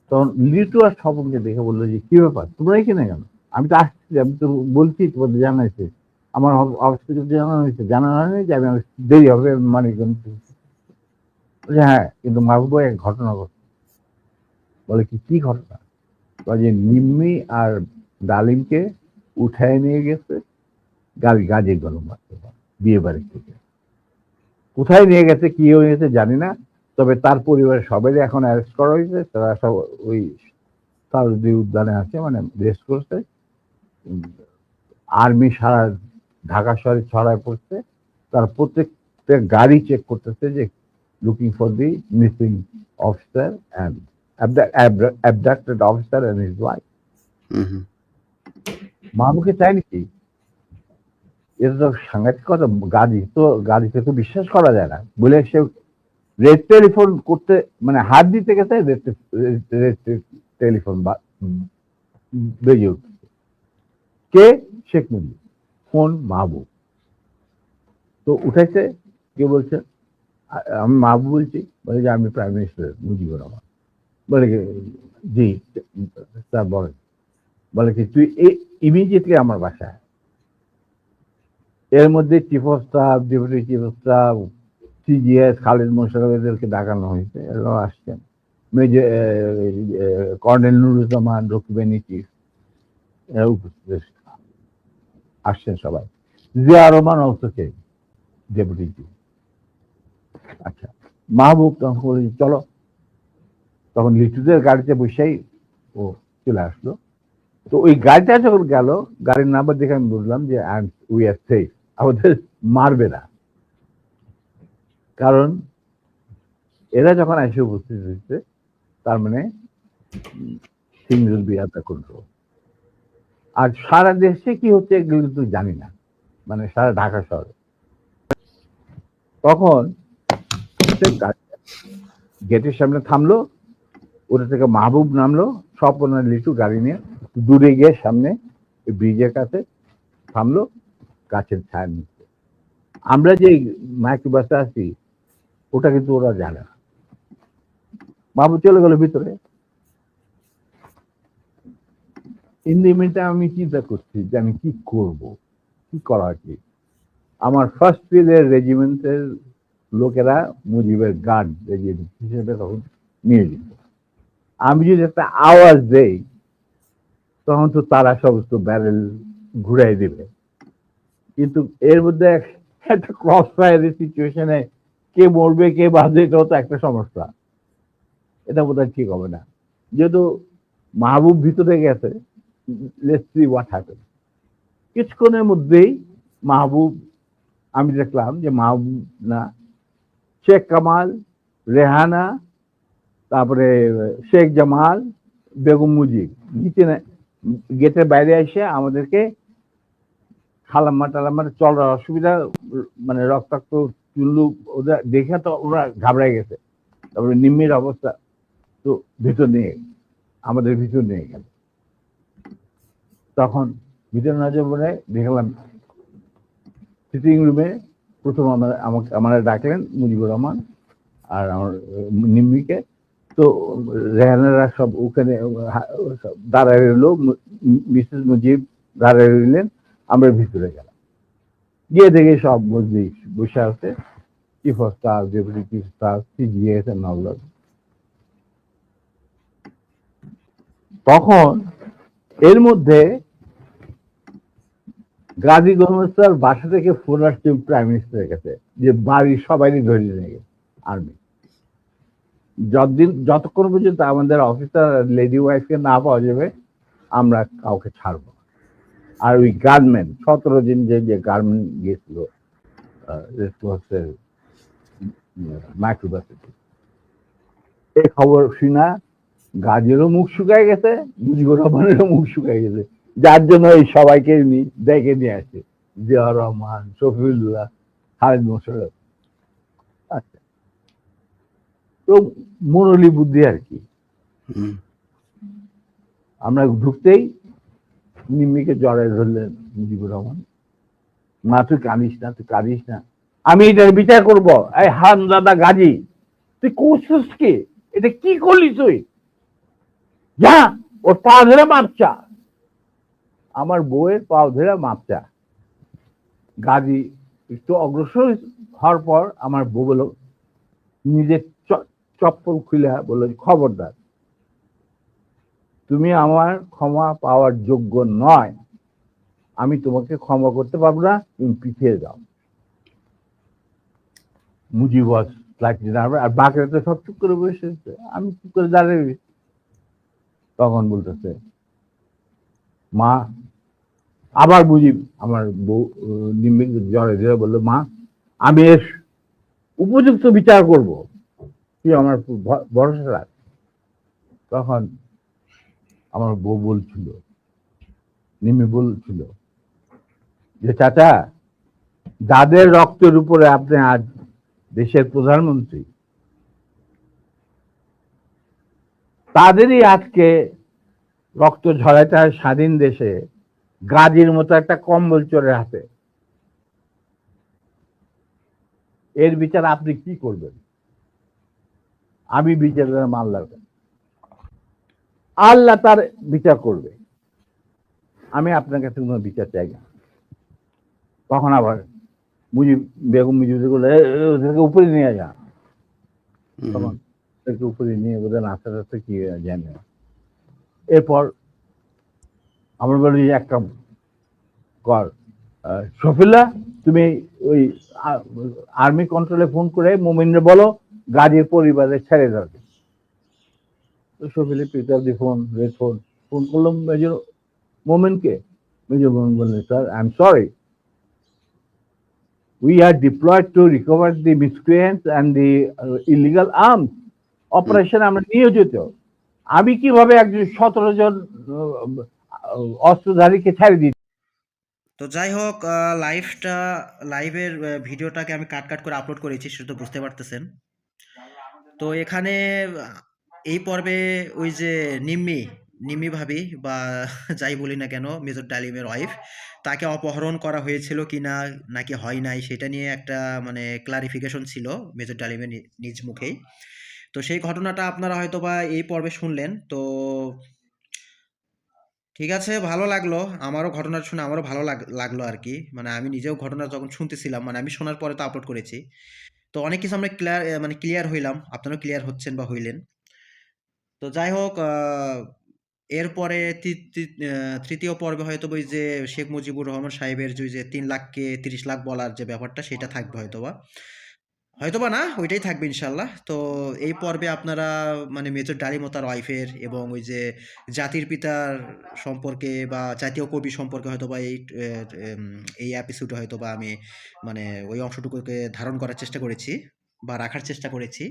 তখন লিটু আর স্বপনকে দেখে বললো যে কি ব্যাপার, তোমরা এখানে কেন? আমি তো আসছি, আমি তো বলছি, তোমাদের জানাইছি, আমার অফিস থেকে জানানো হয়নি যে আমি দেরি হবে মানিকগঞ্জ। হ্যাঁ, কিন্তু মাহবুব এক ঘটনা ঘটছে। বলে কি ঘটনা? যে নিম্মি আর ডালিমকে উঠায় নিয়ে গেছে গাজী গরম বিয়ে বাড়ি থেকে। কোথায় নিয়ে গেছে, কি হয়েছে জানি না, তবে তার পরিবারের সবাই এখন অ্যারেস্ট করা হয়েছে। তারা সব ওই সাউদি উদ্যানে আছে, মানে রেস্ট করছে। আর্মি সারা ঢাকা শহরে ছড়ায় পড়ছে। তার প্রত্যেকটা গাড়ি চেক করতেছে যে looking for the missing officer and abducted officer and his wife. মাহবুবকে চাই নাকি? এটা তো সাংঘাতিক কথা। গাড়িতে তো বিশ্বাস করা যায় না বলে সে রেড টেলিফোন করতে, মানে হাত দিতে গেছে, রেড টেলিফোন বেজে উঠছে। কে? শেখ মুজিব। ফোন মাহবুব। তো উঠাইছে, কে বলছে? আমি মাহবুব বলছি। বলে যে আমি প্রাইম মিনিস্টার মুজিবুর রহমান। বলে কি? জি স্যার বলেন। বলে কি তুই ইমিডিয়েটলি আমার বাসায়। এর মধ্যে chief of staff, deputy chief of staff, CGS, Khalid Mosharraf, এদেরকে ডাকানো হয়েছে। এরাও আসছেন। মেজর কর্নেল নুরুজ্জামান, রকিবানী চিফ, এরা উপস্থিত আসছেন সবাই। জিয়া রহমান অলসো কেম, ডেপুটি চিফ। আচ্ছা, মাহবুব তখন বলে চলো। তখন লিটুদের গাড়িতে বসেই ও চলে আসলো। তো ওই গাড়িটা যখন গেল, গাড়ির নাম্বার দেখে আমি বুঝলাম যে উই আর সেফ, আমাদের মারবে না। কারণ এরা যখন এসে উপস্থিত হয়েছে, তার মানে things will be under control। আর সারা দেশে কি হচ্ছে এগুলো কিন্তু জানি না, মানে সারা ঢাকা শহরে। তখন গেটের সামনে থামলো, ওটা থেকে মাহবুব নামলো, স্বপন আর লিটু গাড়ি নিয়ে দূরে গিয়ে সামনে ব্রিজের কাছে থামলো, গাছের ছায়া নিচ্ছে। আমরা যে মাইক্রো বাসে আছি ওটা কিন্তু ওরা জানে না। মাহবুব চলে গেল ভিতরে। ইন দি মিনটা আমি চিন্তা করছি যে আমি কি করব, কি করা উচিত। আমার ফার্স্ট ফিল্ডের রেজিমেন্টের লোকেরা মুজিবের গার্ড রেজিমেন্ট হিসেবে তখন নিয়োজিত। আমি যদি একটা আওয়াজ দেই তখন তো তারা সমস্ত ব্যারেল ঘুরাই দেবে, কিন্তু এর মধ্যে একটা ক্রস ফায়ারের সিচুয়েশনে কে মরবে কে বাঁচবে এটাও তো একটা সমস্যা। এটা বোধ হয় ঠিক হবে না। যেহেতু মাহবুব ভিতরে গেছে, লেটস সি হোয়াট হ্যাপেন। কিছুক্ষণের মধ্যেই মাহবুব, আমি দেখলাম যে মাহবুব না, শেখ কামাল, রেহানা, তারপরে শেখ জামাল, বেগম মুজিব নিচে গেটের বাইরে এসে আমাদেরকে খালাম্মা টালাম্মা চলার অসুবিধা, মানে রক্তাক্ত চুল্লু ওদের দেখে তো ওরা ঘাবড়ায় গেছে। তারপরে নিম্মির অবস্থা তো ভিতর নিয়ে আমাদের ভিতর নিয়ে গেল। তখন ভিতর না যাবো দেখলাম সিটিং রুমে প্রথম আমাকে ডাকলেন মুজিবুর রহমান আর আমার নিম্মিকে। তো রেহানারা সব ওখানে দাঁড়ায় রইল, মিসেস মুজিব দাঁড়ায় রইলেন, আমরা ভিতরে গেলাম। গিয়ে দেখে সব মজলিস বসে আছে, chief of staff, deputy chief staff, CGS and all that. তখন এর মধ্যে গাজী মোহাম্মদ স্যার বাসা থেকে ফোন আসছে প্রাইম মিনিস্টারের কাছে যে বাড়ির সবাই ধরে নিয়ে গেছে আর্মি। যতক্ষণ পর্যন্ত আমাদের অফিসার লেডি ওয়াইফকে না পাওয়া যাবে আমরা কাউকে ছাড়বো না। আর ওই গার্মেন্ট 17 দিন যে গার্মেন্ট গিয়েছিল মাইক্রোবাসে, এই খবর শুনা গাজীরও মুখ শুকায় গেছে, মুজিবুর রহমানেরও মুখ শুকায় গেছে, যার জন্য এই সবাইকে ডেকে নিয়ে আসে, জিয়াউর রহমান, শফিউল্লাহ, খালেদ মোশাররফ। আচ্ছা, তো মুরলী বুদ্ধি আর কি। আমরা ঢুকতেই নিম্মিকে জড়ায় ধরলেন মুজিবুর রহমান, মা তুই কাঁদিস না, তুই কাঁদিস না, আমি এটার বিচার করবো। এই হারামজাদা গাজী, তুই করছিস কি? এটা কি করলি তুই? যা ওর পা ধরে মাপচা। আমার বউয়ের পা ধরে মাপচা। গাজী একটু অগ্রসর হওয়ার পর আমার বউ বলল, নিজের চপ্পল খুলে বলল, খবরদার, তুমি আমার ক্ষমা পাওয়ার যোগ্য নয়, আমি তোমাকে ক্ষমা করতে পারবো না, তুমি পিছিয়ে যাও। মুজিব আর বাকিরা তো সব চুপ করে বসে, আমি চুপ করে দাঁড়িয়ে। তখন বলতেছে মা, আবার মুজিব আমার বউ নিম্মিক জড়ে ধরে বললো, মা আমি এর উপযুক্ত বিচার করব, তুই আমার ভরসা রাখ। তখন আমার বউ বলছিল, নিম্মি বলছিল যে চাচা, যাদের রক্তের উপরে আপনি আজ দেশের প্রধানমন্ত্রী, তাদেরই আজকে রক্ত ঝরাইতে হয় স্বাধীন দেশে গাজীর মতো একটা কম্বল চোরের হাতে। এর বিচার আপনি কি করবেন? আমি বিচার আল্লাহর কাছে, আল্লাহ তার বিচার করবে, আমি আপনার কাছে কোনো বিচার চাই না। তখন আবার বেগম মুজিব ওদেরকে উপরে নিয়ে যা। তখন ওদেরকে উপরে নিয়ে ওদের আস্তে আস্তে কি জানে। এরপর আমরা বলি এক কাম কর, শফিল্লাহ তুমি ওই আর্মি কন্ট্রোলে ফোন করে মোমিনরে বলো গাজীর পরিবারে ছেড়ে যাবে। শফিলে পিক আপ দি ফোন, রেড ফোন করলাম মেজর মোমেনকে। মেজর মোমেন বললেন, sir I am sorry, we are deployed to recover the miscreants and the illegal arms operation আমরা নিয়োজিত। আমি কিভাবে একজন 17 জন অস্ত্রধারীকে ছেড়ে দিই? তো যাই হোক, লাইভের ভিডিওটাকে আমি কাট করে আপলোড করেছি, সেটা তো বুঝতে পারতেছেন। তো এখানে এই পর্বে ওই যে নিম্মি, নিম্মি ভাবি বা যাই বলি না কেন মেজর ডালিমের ওয়াইফ, তাকে অপহরণ করা হয়েছিল কিনা নাকি হয় নাই সেটা নিয়ে একটা মানে ক্লারিফিকেশন ছিল মেজর ডালিমের নিজ মুখেই। তো সেই ঘটনাটা আপনারা হয়তোবা এই পর্বে শুনলেন। তো ঠিক আছে, ভালো লাগলো। আমারও ঘটনাটা শুনে আমারও ভালো লাগলো আরকি। মানে আমি নিজেও ঘটনা যখন শুনতেছিলাম, মানে আমি শোনার পরে তো আপলোড করেছি। তো অনেক কিছু আমরা মানে ক্লিয়ার হইলাম। আপনারাও ক্লিয়ার হচ্ছেন বা হইলেন। তো যাই হোক, এরপরে তৃতীয় পর্বে হয়তোবা ওই যে শেখ মুজিবুর রহমান সাহেবের যে ওই যে ৩ লাখকে ৩০ লাখ বলার যে ব্যাপারটা সেটা থাকবে হয়তোবা। হয়তোবা না, ওইটাই থাকবে ইনশাআল্লাহ। তো এই পর্বে আপনারা মানে মেজর ডালিম ও তার ওয়াইফের এবং ওই যে জাতির পিতার সম্পর্কে বা জাতীয় কবি সম্পর্কে হয়তোবা এই এপিসোডে হয়তোবা আমি মানে ওই অংশটুকুকে ধারণ করার চেষ্টা করেছি বা রাখার চেষ্টা করেছি।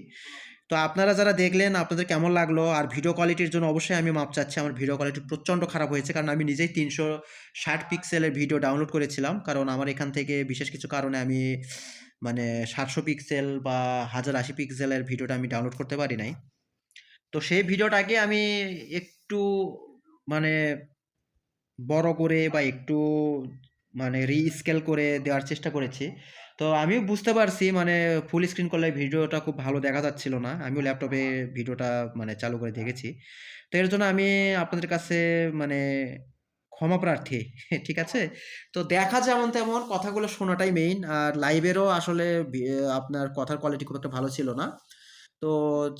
তো আপনারা যারা দেখলেন আপনাদের কেমন লাগলো? আর ভিডিও কোয়ালিটির জন্য অবশ্যই আমি মাপ চাচ্ছি। আমার ভিডিও কোয়ালিটি প্রচণ্ড খারাপ হয়েছে। কারণ আমি নিজেই ৩৬০ পিক্সেলের ভিডিও ডাউনলোড করেছিলাম। কারণ আমার এখান থেকে বিশেষ কিছু কারণে আমি মানে ৭০০ পিক্সেল বা ১০৮০ পিক্সেলের ভিডিওটা আমি ডাউনলোড করতে পারি নাই। তো সেই ভিডিওটাকে আমি একটু মানে বড় করে বা একটু মানে রি-স্কেল করে দেওয়ার চেষ্টা করেছি। তো আমিও বুঝতে পারছি মানে ফুল স্ক্রিন করলে ভিডিওটা খুব ভালো দেখা যাচ্ছিল না। আমিও ল্যাপটপে ভিডিওটা মানে চালু করে দেখেছি। তো এর জন্য আমি আপনাদের কাছে মানে ক্ষমা প্রার্থী। ঠিক আছে? তো দেখা যেমন তেমন কথাগুলো শোনাটাই মেইন। আর লাইভেরও আসলে আপনার কথার কোয়ালিটি খুব একটা ভালো ছিল না। তো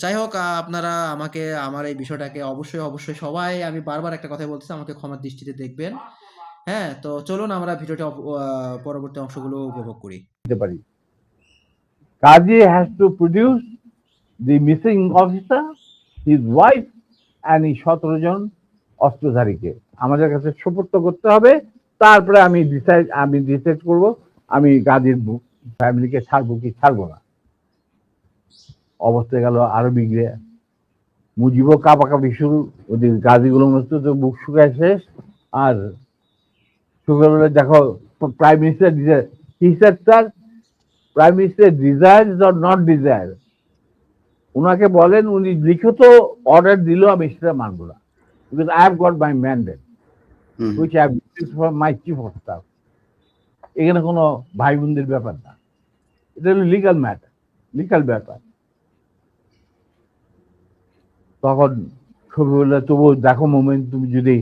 যাই হোক, আপনারা আমাকে আমার এই বিষয়টাকে অবশ্যই সবাই আমি বারবার একটা কথাই বলতেছি, আমাকে ক্ষমার দৃষ্টিতে দেখবেন। হ্যাঁ? তো চলুন আমরা ভিডিওটা পরবর্তী অংশগুলো উপভোগ করি। দিতে পারি। Kazi has to produce the missing officer, his wife and এই ১৭ জন অস্ত্রধারীকে আমাদের কাছে সোপর্দ করতে হবে। তারপরে আমি ডিসাইড করব আমি গাজীর ফ্যামিলিকে ছাড়বো কি ছাড়বো না। অবস্থা গেল আরো বিগড়ে, মুজিবও কাঁপাকাঁপি শুরু, ওদের গাজীগুলো মতো তো বুক শুকায় শেষ। আর সকালবেলা দেখো prime minister sir, prime minister desires or not desire, উনাকে বলেন উনি লিখিত অর্ডার দিল আমি সেটা মানবো না, because I have got my mandate which I have received from my chief of staff. এখানে কোনো ভাই বোনদের ব্যাপার না, এটা হলো লিগাল ম্যাটার, লিগাল ব্যাপার। তখন ছবিগুলো তবুও দেখো মোমেন্ট, তুমি যদি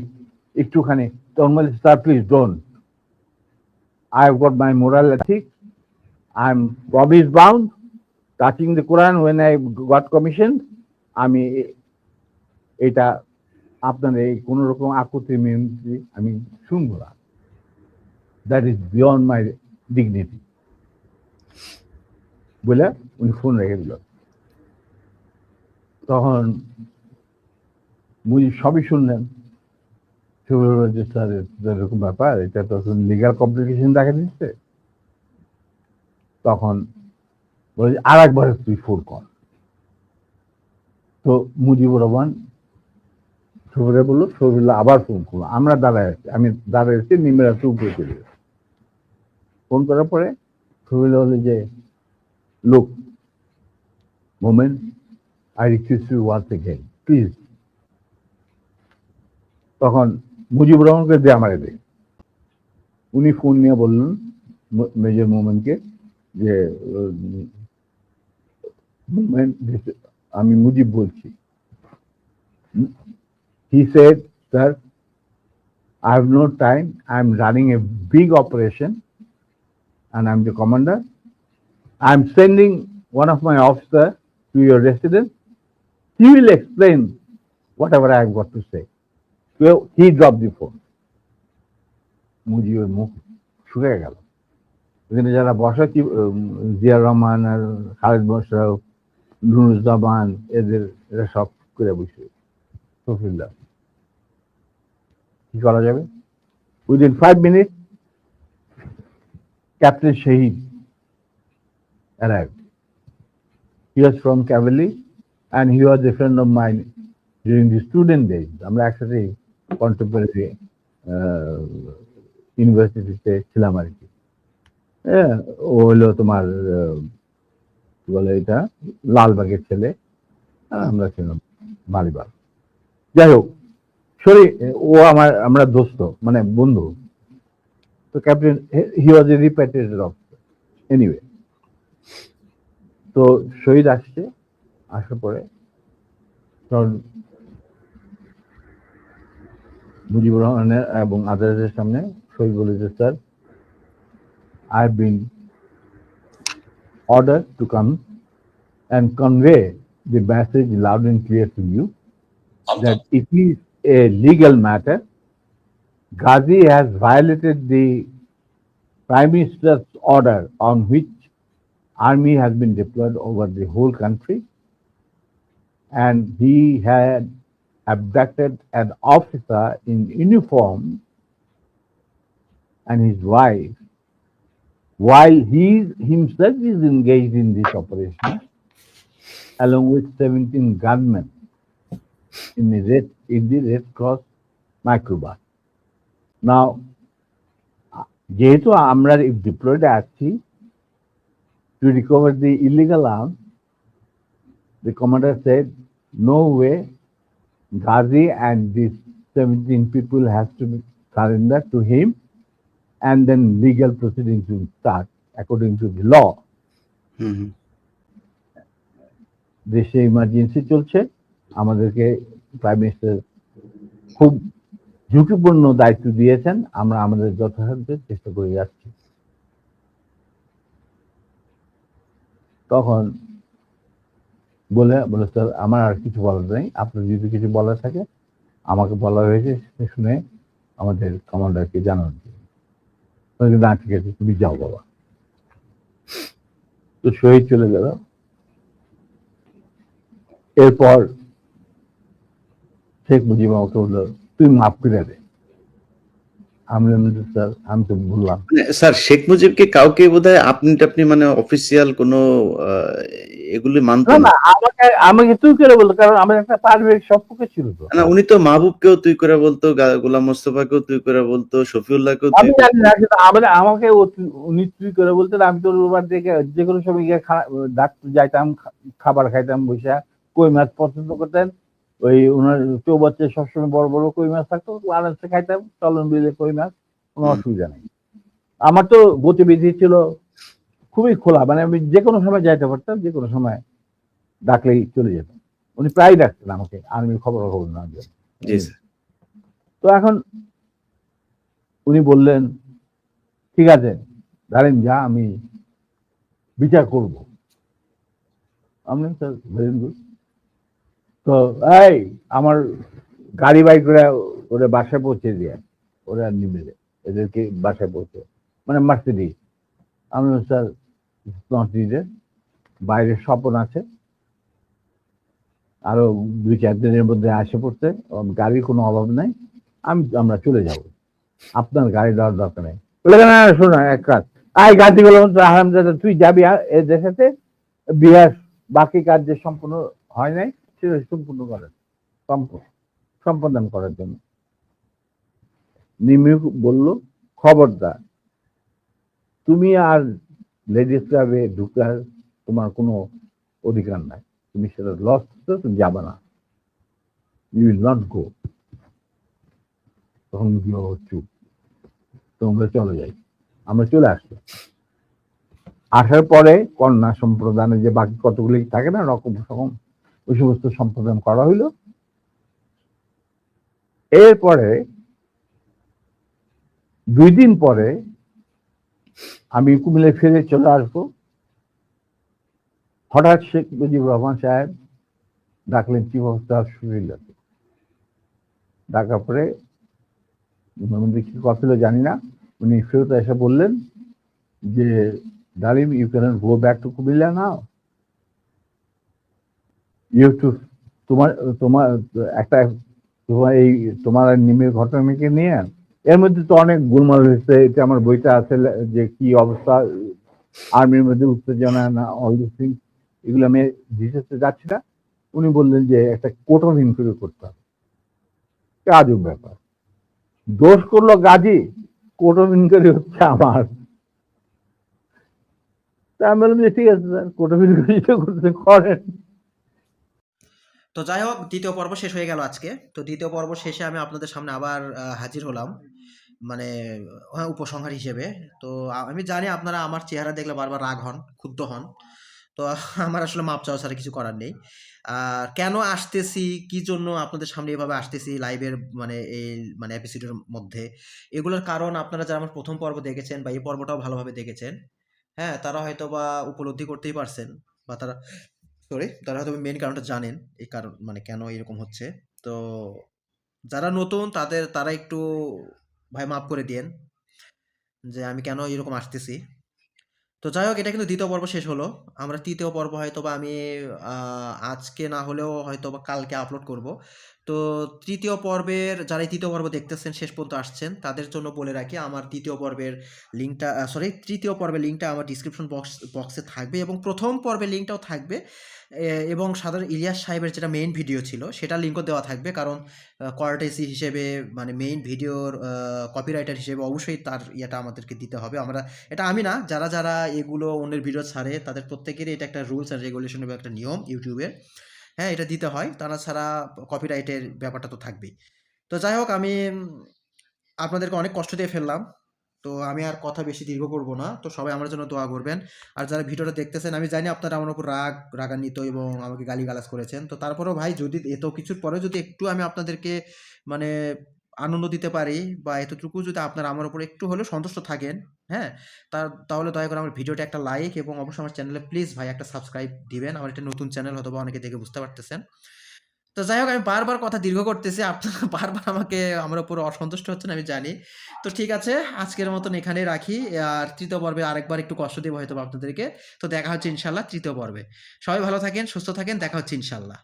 একটুখানি তখন sir please don't, I have got my moral ethics, I am promise bound touching the Quran when I got commission. আমি এটা আপনার এই কোন রকম আকুতি মিনতি আমি শুনবো না, that is beyond my dignity বলে উনি ফোন রেখে দিল। তখন মুজিব সবই শুনলেন, যে স্যার এরকম ব্যাপার, এটা তো লিগাল কমপ্লিকেশন দেখা দিচ্ছে। তখন বলে আর একবার তুই ফোন কর। তো মুজিবুর রহমান শহীদে বললো, শহীদুল্লাহ আবার ফোন করলো, আমরা দাঁড়ায় আছি, আমি দাঁড়ায় আছি, নিমের আসতে উপরে চলে গেছে। ফোন করার পরে শহীদুল্লাহ হলো যে লোক moment, I request you once again please. তখন মুজিবুর রহমানকে দে আমারে দে। উনি ফোন নিয়ে বললেন মেজর মোমেন্টকে যে মোমেন্ট আমি মুজিব বলছি। He said, sir, I have no time. I am running a big operation and I'm the commander. I'm sending one of my officers to your residence. He will explain whatever I have got to say. So he dropped the phone. মুজিবের মুখ শুকিয়ে গেল। এখানে যারা বসা জিয়া রহমান আর খালেদ মোশাররফ, নুরুজ্জামান, এরা সব করে বসে সফিল্লাহ কি করা যাবে। Within 5 minutes Captain Shahid arrived. He was from cavalry and he was a friend of mine during the student days. আমরা একসাথে কন্টেম্পোরারি ইউনিভার্সিটিতে ছিলাম আর কি। ও হলো তোমার কি বলে এটা লালবাগের ছেলে, আমরা ছিলাম মালিবাগ। যাই হোক, ও আমরা দোস্ত, মানে বন্ধু। তো ক্যাপ্টেন, হি ওয়াজ এ রিপ্যাট্রিয়েটেড অফিসার এনিওয়ে। তো শহীদ আসছে, আসার পরে তখন মুজিবুর রহমানের এবং আদালতের সামনে শহীদ বলেছে, sir, I have been ordered to come and convey the message loud and clear to you that it is a legal matter. Ghazi has violated the Prime Minister's order on which army has been deployed over the whole country, and he had abducted an officer in uniform and his wife while he himself is engaged in this operation along with 17 gunmen in the Red Cross microbus. Now, যেহেতু আমরা ডিপ্লয়েড আছি to recover the illegal arms, the commander said, no way, Ghazi and these 17 people has to be surrendered to him, and then legal proceedings will start according to the law. দেশে ইমার্জেন্সি চলছে, আমাদেরকে প্রাইম মিনিস্টার খুব ঝুঁকিপূর্ণ দায়িত্ব দিয়েছেন, আমরা আমাদের যথাসাধ্য চেষ্টা করে যাচ্ছি। তখন বলে স্যার, আমার আর কিছু বলার নেই, আপনার যদি কিছু বলার থাকে আমাকে বলা হয়েছে শুনে আমাদের কমান্ডারকে জানান। না, ঠিক আছে, তুমি যাও বাবা। তো শহীদ চলে গেল। এরপর শেখ মুজিব আমাকে বললো, তুই মাফ করে দে। আমি স্যার, আমি তো বললাম। স্যার, শেখ মুজিবকে কাউকে বোধহয় আপনি মানে অফিসিয়াল কোনো এগুলি মানতেন না, আমাকে তুই করে বলতো, কারণ আমার একটা পারিবারিক সম্পর্ক ছিল তো। না, উনি তো মাহবুবকেও তুই করে বলতো, গোলাম মোস্তফাকেও তুই করে বলতো, শফিউল্লাহকেও আমি জানি না, কিন্তু আমাকে উনি তুই করে বলতেন। আমি তো রোববার থেকে যে কোনো সময় গিয়ে ডাক্তার যাইতাম, খাবার খাইতাম বসে। কই মাছ পছন্দ করতেন, ওই ওনার চৌবাচ্চা সবসময় বড় বড় কই মাছ থাকতো, আরামসে খাইতাম, চলন বিলে কই মাছ, কোনো অসুবিধা নেই। আমার তো গতিবিধি ছিল খুবই খোলা, মানে আমি যে কোনো সময় যাইতে পারতাম, যে কোনো সময় ডাকলেই চলে যেতাম। উনি প্রায় ডাকতেন আমাকে আর্মির খবর নেওয়ার জন্য। তো এখন উনি বললেন, ঠিক আছে ধরেন যা, আমি বিচার করব। আমি স্যার ভেরি গুড। তো এই আমার গাড়ি বাইক করে ওরা বাসায় পৌঁছে দিয়ে, ওরা নিবে এদেরকে বাসায় পৌঁছে, মানে মার্সিডিজ। আমি স্যার নট নিডেড, বাইরে স্বপন আছে, আরো 2-4 দিনের মধ্যে আসে পড়তে, গাড়ির কোনো অভাব নাই, আমরা চলে যাব, আপনার গাড়ি দেওয়ার দরকার নেই। বলে না, শোনো এক কাজ, গাড়ি গুলো আরামদাদা, তুই যাবি এদের সাথে বিহার, বাকি কাজ যে সম্পূর্ণ হয় নাই সেটা সম্পূর্ণ করার সম্পাদন করার জন্য। নিমি বলল, খবরদার, তুমি আর লেডিস ক্লাবে ঢুকার তোমার কোনো অধিকার নাই, তুমি সেটা লস, তুমি যাবে না, ইউ উইল নট গো। তখন চুপ, তোমরা চলে যাই। আমরা চলে আসলাম। আসার পরে কন্যা সম্প্রদানের যে বাকি কতগুলি থাকে না রকম রকম, ওই সমস্ত সম্প্রদান করা হইল। এরপরে 2 দিন পরে আমি কুমিল্লা ফিরে চলে আসবো। হঠাৎ শেখ মুজিবুর রহমান সাহেব ডাকলেন চিফ অফ স্টাফ শফিউল্লাহকে। ডাকার পরে কি কথা ছিল জানি না, উনি ফেরত এসে বললেন যে, Dalim, you can go back to Comilla now, you too তোমার একটা তোমার নিমের ঘটনাকে নিয়ে এর মধ্যে তো অনেক গোলমাল হয়েছে। এটা আমার বইটা আছে, যে কি অবস্থা আর্মির মধ্যে, উত্তেজনা না, অল দিস থিংস, এগুলো আমি ডিটেলসে যাচ্ছি না। উনি বললেন যে একটা কোর্ট অফ ইনকোয়ারি করতে হবে। আজব ব্যাপার, দোষ করলো গাজী, কোর্ট অফ ইনকোয়ারি হচ্ছে আমার। তা আমি বললাম যে ঠিক আছে স্যার, কোর্ট অফ ইনকোয়ারি করতে করেন। তো যাই হোক, দ্বিতীয় পর্ব শেষ হয়ে গেল আজকে। তো দ্বিতীয় পর্ব শেষে আমি আপনাদের সামনে আবার হাজির হলাম, মানে উপসংহার হিসেবে। তো আমি জানি আপনারা আমার চেহারা দেখলে বারবার রাগ হন, ক্ষুব্ধ হন। তো আমার আসলে মাপ চাওয়া ছাড়া কিছু করার নেই। আর কেন আসতেছি, কি জন্য আপনাদের সামনে এভাবে আসতেছি লাইভের মানে এই মানে এপিসোডের মধ্যে, এগুলোর কারণ আপনারা যারা আমার প্রথম পর্ব দেখেছেন বা এই পর্বটাও ভালোভাবে দেখেছেন, হ্যাঁ, তারা হয়তো বা উপলব্ধি করতেই পারছেন, বা তারা হয়তো মেইন কারণটা জানেন, এই কারণ মানে কেন এরকম হচ্ছে। তো যারা নতুন তারা একটু ভাই মাফ করে দিয়েন যে আমি কেন এরকম আসতেছি। তো যাই হোক, এটা কিন্তু দ্বিতীয় পর্ব শেষ হলো। আমরা তৃতীয় পর্ব হয়তোবা আমি আজকে না হলেও হয়তোবা কালকে আপলোড করব। তো তৃতীয় পর্বের যারা এই তৃতীয় পর্ব দেখতেছেন, শেষ পর্যন্ত আসছেন, তাদের জন্য বলে রাখি আমার তৃতীয় পর্বের লিঙ্কটা, তৃতীয় পর্বের লিঙ্কটা আমার ডিসক্রিপশন বক্সে থাকবে, এবং প্রথম পর্বের লিঙ্কটাও থাকবে। এবং সাধারণ ইলিয়াস সাহেবের যেটা মেইন ভিডিও ছিল সেটার লিঙ্কও দেওয়া থাকবে, কারণ কোয়ার্টেসি হিসেবে মানে মেইন ভিডিওর কপিরাইটার হিসেবে অবশ্যই তার ইয়েটা আমাদেরকে দিতে হবে। এটা আমি না, যারা এগুলো অন্যের ভিডিও ছাড়ে তাদের প্রত্যেকেরই এটা একটা রুলস অ্যান্ড রেগুলেশন এবং একটা নিয়ম ইউটিউবের। হ্যাঁ, এটা দিতে হয়, তারা ছাড়া কপিরাইটের ব্যাপারটা তো থাকবেই। তো যাই হোক, আমি আপনাদেরকে অনেক কষ্ট দিয়ে ফেললাম। তো আমি আর কথা বেশি দীর্ঘ করব না। তো সবাই আমার জন্য দোয়া করবেন। আর যারা ভিডিওটা দেখতেছেন, আমি জানি আপনারা আমার উপর রাগান্বিত এবং আমাকে গালিগালাজ করেছেন। তো তারপরেও ভাই, যদি এত কিছুর পরেও যদি একটু আমি আপনাদেরকে মানে আনন্দ দিতে পারি, বা এতটুকু যদি আপনারা আমার উপর একটু হলেও সন্তুষ্ট থাকেন, হ্যাঁ? তাহলে দয়া করে আমার ভিডিওটা একটা লাইক, এবং অবশ্যই আমার চ্যানেলে প্লিজ ভাই একটা সাবস্ক্রাইব দিবেন। আমার একটা নতুন চ্যানেল, হয়তোবা অনেকে দেখে বুঝতে পারতেছেন। তো যাই হোক, আমি বারবার কথা দীর্ঘ করতেছি। আপনারা বারবার আমাকে আমার উপর অসন্তুষ্ট হচ্ছেন, আমি জানি। তো ঠিক আছে, আজকের মতন এখানেই রাখি। আর তৃতীয় পর্বে আরেকবার একটু কষ্ট দেব হয়তোবা আপনাদেরকে। তো দেখা হচ্ছে ইনশাআল্লাহ তৃতীয় পর্বে। সবাই ভালো থাকেন, সুস্থ থাকেন। দেখা হচ্ছে ইনশাআল্লাহ।